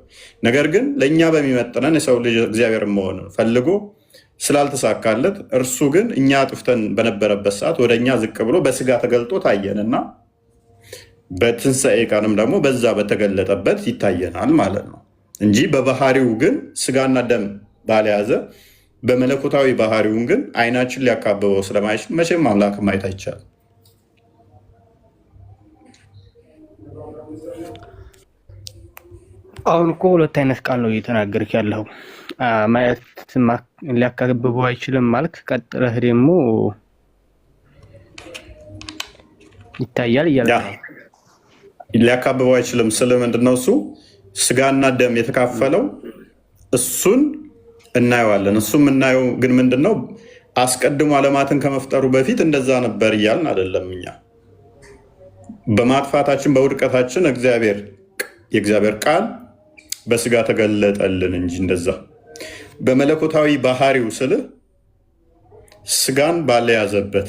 ነገር ግን ለእኛ በሚመጥነን የሰው ልጅ እግዚአብሔር መሆን ፈልጎ ስላልተሳካለት እርሱ ግን እኛ አጥፍተን በነበረበት ሰዓት ወደ እኛ ዝቅ ብሎ በስጋ ተገልጦ ታየንና በትንሣኤ ቀንም ደግሞ በዛ በተገለጠበት ይታየናል ማለት ነው እንጂ በባህሪው ግን ስጋና ደም ባልያዘ በመለኮታዊ ባህሪውን ግን አይናችን ሊያካብበው ስለማይችል መቼም አምላክ ማየት አይቻልም። አሁን እኮ ሁለት አይነት ቃል ነው እየተናገርክ ያለው። ማየት ሊያካብበው አይችልም ማልክ፣ ቀጥለህ ደግሞ ይታያል እያለ ሊያካብበው አይችልም ስለ ምንድነው? እሱ ስጋና ደም የተካፈለው እሱን እናየዋለን። እሱ የምናየው ግን ምንድነው? አስቀድሞ ዓለማትን ከመፍጠሩ በፊት እንደዛ ነበር እያልን አይደለም። እኛ በማጥፋታችን በውድቀታችን የእግዚአብሔር ቃል በስጋ ተገለጠልን እንጂ እንደዛ በመለኮታዊ ባህሪው ስልህ ስጋን ባለያዘበት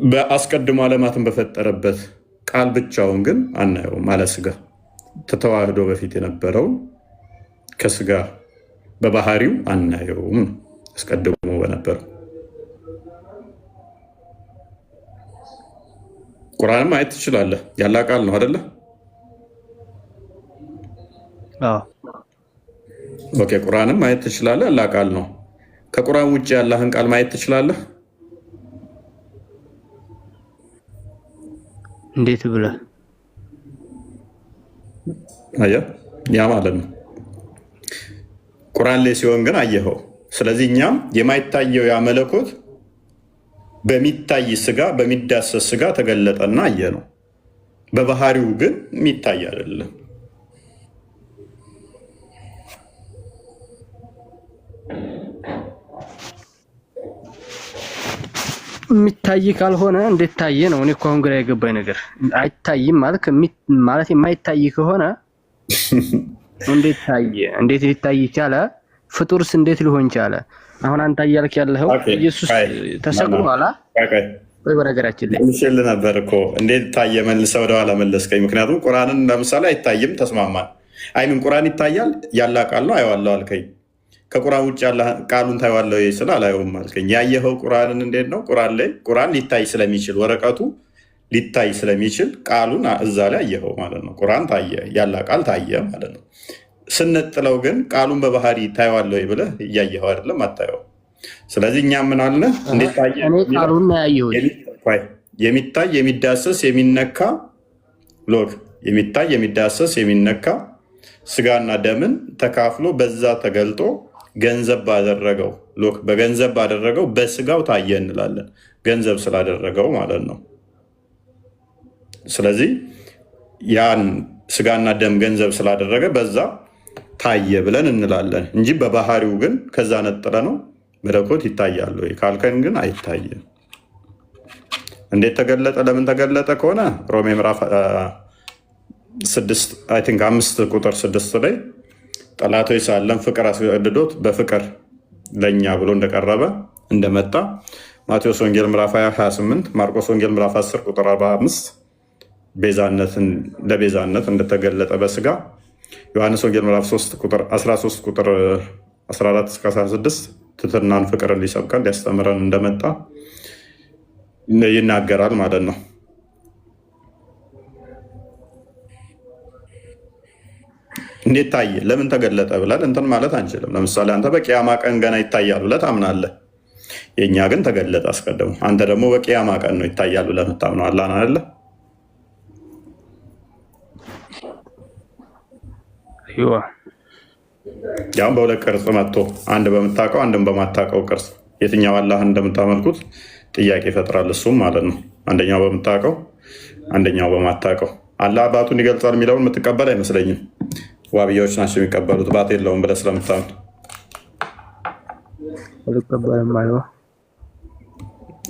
በአስቀድሞ ዓለማትን በፈጠረበት ቃል ብቻውን ግን አናየውም። ማለት ስጋ ተተዋህዶ በፊት የነበረውን ከስጋ በባህሪው አናየውም። አስቀድሞ በነበረው ቁርአንም ማየት ትችላለህ። ያላ ቃል ነው አይደለ? ኦኬ፣ ቁርአንም ማየት ትችላለህ። ያላ ቃል ነው። ከቁርአን ውጭ ያላህን ቃል ማየት ትችላለህ? እንዴት ብለህ? አየህ፣ ያ ማለት ነው ቁርአን ላይ ሲሆን ግን አየኸው። ስለዚህ እኛም የማይታየው ያ መለኮት በሚታይ ስጋ በሚዳሰስ ስጋ ተገለጠና አየ ነው። በባህሪው ግን የሚታይ አይደለም። የሚታይ ካልሆነ እንዴት ታየ ነው? እኔ እኮ አሁን ግራ የገባኝ ነገር አይታይም ማለት የማይታይ ከሆነ እንዴት ታየ? እንዴት ሊታይ ቻለ? ፍጡርስ እንዴት ሊሆን ቻለ? አሁን አንተ እያልክ ያለኸው ኢየሱስ ተሰቅሏል። ወይ በነገራችን ላይ ምሽል ነበር እኮ እንዴት ታየ? መልሰህ ወደኋላ መለስከኝ። ምክንያቱም ቁርአንን ለምሳሌ አይታይም ተስማማን። አይምን ቁርአን ይታያል ያላ ቃል ነው አየዋለሁ አልከኝ። ከቁርአን ውጭ ያለ ቃሉን ታየዋለሁ ስለ አላየውም አልከኝ። ያየኸው ቁርአንን እንዴት ነው? ቁርአን ላይ ቁርአን ሊታይ ስለሚችል ወረቀቱ ሊታይ ስለሚችል ቃሉን እዛ ላይ አየኸው ማለት ነው። ቁርአን ታየ ያላ ቃል ታየ ማለት ነው። ስንጥለው ግን ቃሉን በባህሪ ታየዋለሁ ብለህ እያየኸው አይደለም አታየው። ስለዚህ እኛ ምን አለ እንዴት ታየ? እኔ ቃሉን ነው ያየሁት። የሚታይ የሚዳሰስ የሚነካ ሎክ የሚታይ የሚዳሰስ የሚነካ ስጋና ደምን ተካፍሎ በዛ ተገልጦ ገንዘብ ባደረገው ሎክ በገንዘብ ባደረገው በስጋው ታየ እንላለን። ገንዘብ ስላደረገው ማለት ነው። ስለዚህ ያን ስጋና ደም ገንዘብ ስላደረገ በዛ ታየ ብለን እንላለን እንጂ በባህሪው ግን ከዛ ነጥለ ነው መለኮት ይታያል ወይ ካልከን ግን አይታይም። እንዴት ተገለጠ? ለምን ተገለጠ ከሆነ ሮሜ ምዕራፍ 5 ቁጥር 6 ላይ ጠላቶች ሳለን ፍቅር አስገድዶት በፍቅር ለእኛ ብሎ እንደቀረበ እንደመጣ፣ ማቴዎስ ወንጌል ምዕራፍ 28፣ ማርቆስ ወንጌል ምዕራፍ 10 ቁጥር 45 ለቤዛነት እንደተገለጠ በስጋ፣ ዮሐንስ ወንጌል ምዕራፍ 3 ቁጥር 13 ቁጥር 14-16 ትሕትናን ፍቅርን ሊሰብከን ሊያስተምረን እንደመጣ ይናገራል ማለት ነው። እንዴት ታየ? ለምን ተገለጠ ብለን እንትን ማለት አንችልም። ለምሳሌ አንተ በቂያማ ቀን ገና ይታያል ብለህ ታምናለህ። የእኛ ግን ተገለጠ አስቀድሞ። አንተ ደግሞ በቂያማ ቀን ነው ይታያል ብለህ የምታምነው አላህን አይደለ? ያም በሁለት ቅርጽ መጥቶ አንድ በምታውቀው አንድም በማታውቀው ቅርጽ የትኛው አላህን እንደምታመልኩት ጥያቄ ይፈጥራል። እሱም ማለት ነው አንደኛው በምታውቀው አንደኛው በማታውቀው። አላህ አባቱን ይገልጻል የሚለውን የምትቀበል አይመስለኝም። ዋብያዎች ናቸው የሚቀበሉት ባት የለውም ብለህ ስለምታምን።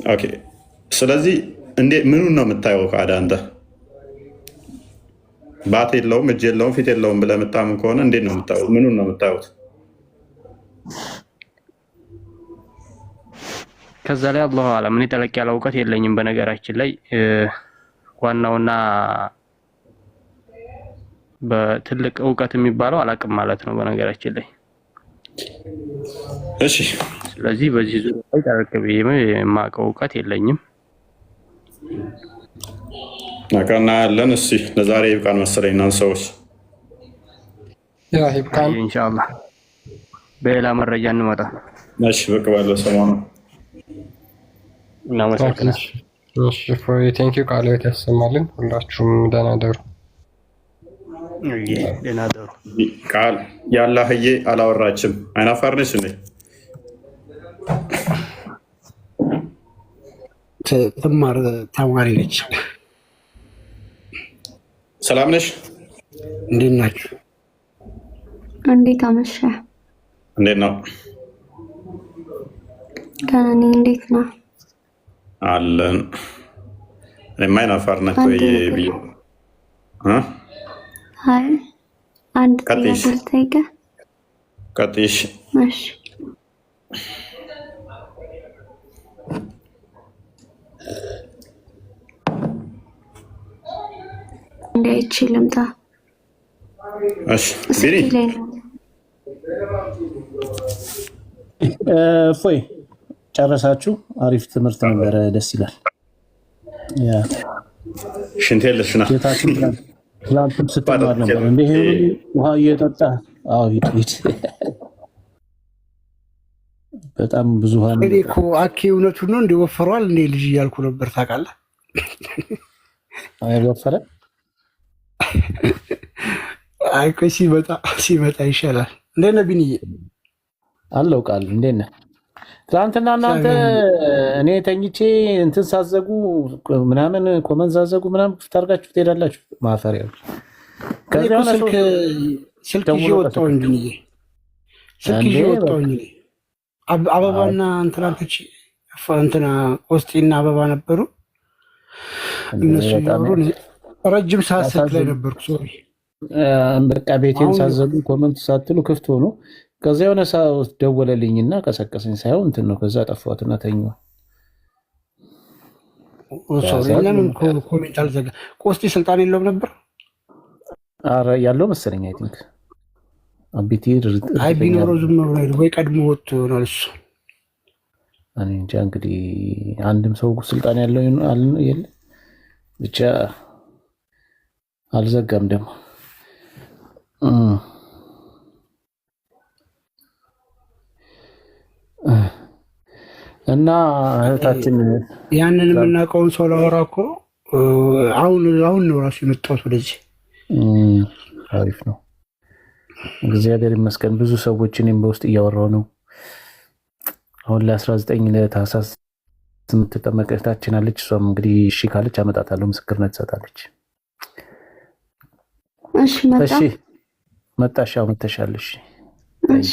ኦኬ፣ ስለዚህ ምኑን ነው የምታየው? ካዳ አንተ ባት የለውም እጅ የለውም ፊት የለውም ብለህ የምታምን ከሆነ እንዴት ነው የምታዩት? ምኑን ነው የምታዩት? ከዛ ላይ አላሁ አለም። እኔ ጠለቅ ያለ እውቀት የለኝም በነገራችን ላይ። ዋናውና በትልቅ እውቀት የሚባለው አላቅም ማለት ነው በነገራችን ላይ። እሺ፣ ስለዚህ በዚህ ዙሪያ ላይ ጠለቅ ብዬ የማውቀው እውቀት የለኝም። ናቀና ያለን እስቲ ለዛሬ ይብቃን መሰለኝ። እናንተ ሰዎች ይብቃን። ኢንሻአላህ በሌላ መረጃ እንመጣ። እሺ፣ በቃ ባለው ሰሞኑ እናመሰግናለን። እሺ፣ ቴንክ ዩ ቃል ያሰማልን። ሁላችሁም ደህና ደሩ። ደህና ደሩ። ቃል ያላህዬ አላወራችም። አይናፋር ነች እንዴ? ትማር ተማሪ ነች። ሰላም ነሽ? እንዴት ናችሁ? እንዴት አመሸህ? እንዴት ነው? ደህና ነኝ። እንዴት ነው? አለን። እኔማ አይናፋር ነች ወይ ብዬ አይ አንድ ጥያቄ ልጠይቅህ። ቀጥይሽ። እሺ፣ አይችልም ታ እሺ ቢኒ እፎይ ጨረሳችሁ? አሪፍ ትምህርት ነበረ፣ ደስ ይላል። ያ ሽንት የለሽና ትላንትም ስትማር ነበር እንደ ይሄ ውሃ እየጠጣ ሂድ በጣም ብዙ ውሃ እኔ እኮ አኬ እውነቱን ነው እንዲወፈሯል እንደ ልጅ እያልኩ ነበር። ታውቃለህ? አይወፈረ አይ ቆይ ሲመጣ ይሻላል። እንዴት ነህ ቢኒዬ? አለው ቃል እንዴት ነህ? ትናንትና እናንተ እኔ ተኝቼ እንትን ሳዘጉ ምናምን ኮመንት ሳዘጉ ምናምን ክፍት አድርጋችሁ ትሄዳላችሁ። ማፈሪያው ከዚያ ስልክ ይዤ ወጣሁኝ ቢኒዬ፣ ስልክ ይዤ ወጣሁኝ። አበባና እንትናቶች እንትና ቆስጤና አበባ ነበሩ። እነሱ ያወሩ ረጅም ሰዓት ስልክ ላይ ነበርኩ። ሶሪ በቃ ቤቴን ሳዘጉ ኮመንት ሳትሉ ክፍት ሆኖ ከዚያ የሆነ ሰው ደወለልኝና ቀሰቀሰኝ። ሳይሆን እንትን ነው። ከዛ ጠፋሁትና ተኛሁ። ለምን ኮሜንት አልዘጋ? ቆስጤ ስልጣን የለውም ነበር? ኧረ ያለው መሰለኝ። አይ ቲንክ አቢቲ አይ ቢኖረው ዝም ብሎ ወይ ቀድሞ ወጥቶ ይሆናል እሱ። እኔ እንጃ እንግዲህ አንድም ሰው ስልጣን ያለው የለ ብቻ አልዘጋም ደግሞ እና እህታችን ያንን የምናውቀውን ሰው ላወራ እኮ አሁን ነው ራሱ የመጣሁት ወደዚህ። አሪፍ ነው። እግዚአብሔር ይመስገን። ብዙ ሰዎች እኔም በውስጥ እያወራሁ ነው። አሁን ለ19 ለታህሳስ የምትጠመቅ እህታችን አለች። እሷም እንግዲህ እሺ ካለች አመጣታለሁ፣ ምስክርነት ትሰጣለች። እሺ መጣሽ? አዎ መተሻለሽ። እሺ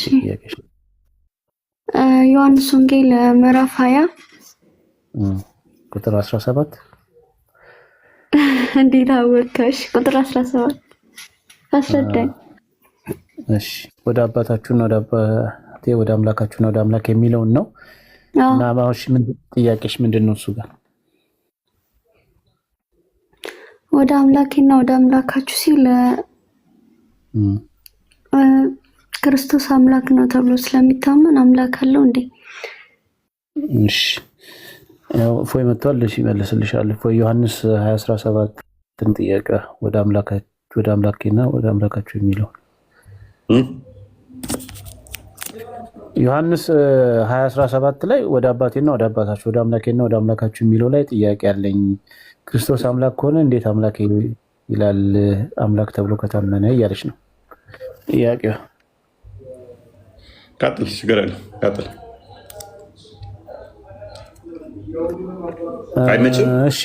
ዮሐንስ ወንጌል ምዕራፍ 20 ቁጥር 17 እንዴት አወቅሽ? ቁጥር 17 አስረዳኝ። እሺ ወደ አባታችሁና ወደ አምላካችሁና ወደ አምላክ የሚለውን ነው። እና ማውሽ ምን ጥያቄሽ ምንድነው? እሱ ጋር ወደ አምላኬና ወደ አምላካችሁ ሲል ክርስቶስ አምላክ ነው ተብሎ ስለሚታመን አምላክ አለው እንዴ? እሺ ያው ፎይ መጥቷል። እሺ ይመልስልሻል። ፎይ ዮሐንስ 20:17 ጥያቄ ወደ አምላኬና ወደ አምላካችሁ የሚለው ዮሐንስ 20:17 ላይ ወደ አባቴና ወደ አባታችሁ ወደ አምላኬና ወደ አምላካችሁ የሚለው ላይ ጥያቄ አለኝ። ክርስቶስ አምላክ ከሆነ እንዴት አምላክ ይላል? አምላክ ተብሎ ከታመነ እያለች ነው ጥያቄው። ቀጥል፣ ችግር የለም ቀጥል። አይመችም? እሺ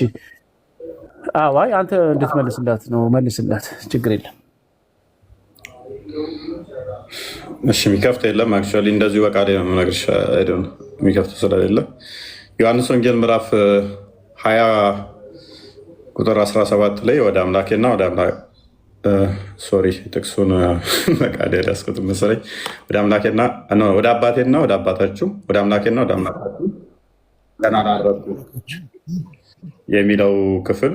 አይ አንተ እንድትመልስላት ነው። መልስላት፣ ችግር የለም። እሺ የሚከፍት የለም። አክቹዋሊ እንደዚሁ በቃ ላይ ነው የምነግርሽ። አይደል የሚከፍት ስለሌለ ዮሐንስ ወንጌል ምዕራፍ 20 ቁጥር 17 ላይ ወደ አምላኬና ወደ ሶሪ ጥቅሱን መቃደ ያስኩት መሰለኝ። ወደ አምላኬና ወደ አባቴና ወደ አባታችሁ ወደ አምላኬና ወደ አምላካችሁ ተናራረቁ የሚለው ክፍል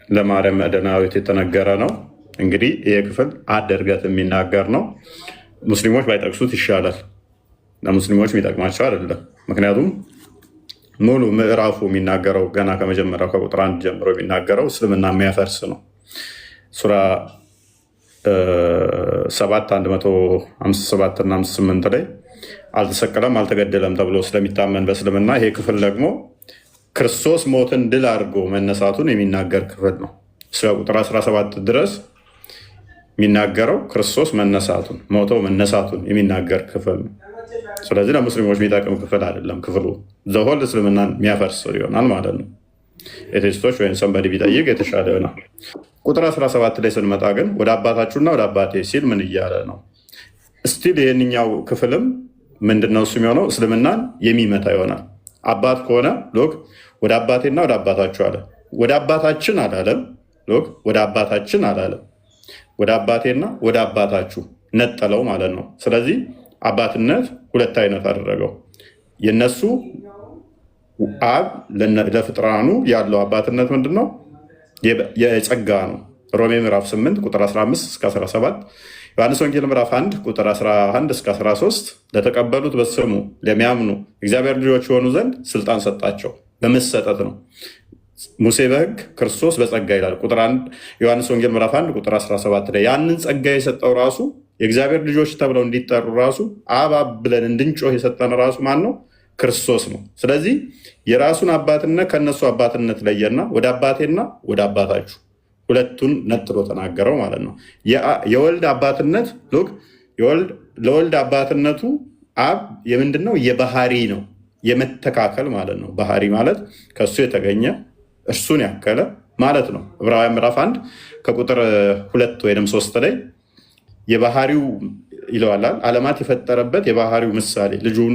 ለማርያም መግደላዊት የተነገረ ነው። እንግዲህ ይሄ ክፍል አደርገት የሚናገር ነው። ሙስሊሞች ባይጠቅሱት ይሻላል። ለሙስሊሞች የሚጠቅማቸው አይደለም። ምክንያቱም ሙሉ ምዕራፉ የሚናገረው ገና ከመጀመሪያው ከቁጥር 1 ጀምሮ የሚናገረው እስልምና የሚያፈርስ ነው። ሱራ 7 157 እና 58 ላይ አልተሰቀለም አልተገደለም ተብሎ ስለሚታመን በእስልምና ይሄ ክፍል ደግሞ ክርስቶስ ሞትን ድል አድርጎ መነሳቱን የሚናገር ክፍል ነው። እስከ ቁጥር 17 ድረስ የሚናገረው ክርስቶስ መነሳቱን ሞቶ መነሳቱን የሚናገር ክፍል ነው። ስለዚህ ለሙስሊሞች የሚጠቅም ክፍል አይደለም። ክፍሉ ዘሆል እስልምናን የሚያፈርስ ይሆናል ማለት ነው። ኤቴስቶች ወይም ሰንበዲ ቢጠይቅ የተሻለ ይሆናል። ቁጥር 17 ላይ ስንመጣ ግን ወደ አባታችሁና ወደ አባቴ ሲል ምን እያለ ነው? እስቲል ይህንኛው ክፍልም ምንድነው እሱ የሚሆነው? እስልምናን የሚመታ ይሆናል። አባት ከሆነ ሎክ ወደ አባቴና ወደ አባታችሁ አለ። ወደ አባታችን አላለም። ሎክ ወደ አባታችን አላለም። ወደ አባቴና ወደ አባታችሁ ነጠለው ማለት ነው። ስለዚህ አባትነት ሁለት አይነት አደረገው። የነሱ አብ ለፍጥራኑ ያለው አባትነት ምንድነው? የጸጋ ነው። ሮሜ ምዕራፍ 8 ቁጥር 15 እስከ 17፣ ዮሐንስ ወንጌል ምዕራፍ 1 ቁጥር 11 እስከ 13 ለተቀበሉት በስሙ ለሚያምኑ እግዚአብሔር ልጆች የሆኑ ዘንድ ስልጣን ሰጣቸው። በመሰጠት ነው። ሙሴ በሕግ ክርስቶስ በጸጋ ይላል። ቁጥር 1 ዮሐንስ ወንጌል ምዕራፍ 1 ቁጥር 17 ላይ ያንን ጸጋ የሰጠው ራሱ የእግዚአብሔር ልጆች ተብለው እንዲጠሩ ራሱ አብ ብለን እንድንጮህ የሰጠን ራሱ ማን ነው? ክርስቶስ ነው። ስለዚህ የራሱን አባትነት ከነሱ አባትነት ለየና ወደ አባቴና ወደ አባታችሁ ሁለቱን ነጥሎ ተናገረው ማለት ነው። የወልድ አባትነት ለወልድ አባትነቱ አብ የምንድን ነው? የባህሪ ነው፣ የመተካከል ማለት ነው። ባህሪ ማለት ከእሱ የተገኘ እርሱን ያከለ ማለት ነው። ዕብራውያን ምዕራፍ 1 ከቁጥር 2 ወይም 3 ላይ የባህሪው ይለዋል። ዓለማት የፈጠረበት የባህሪው ምሳሌ ልጁን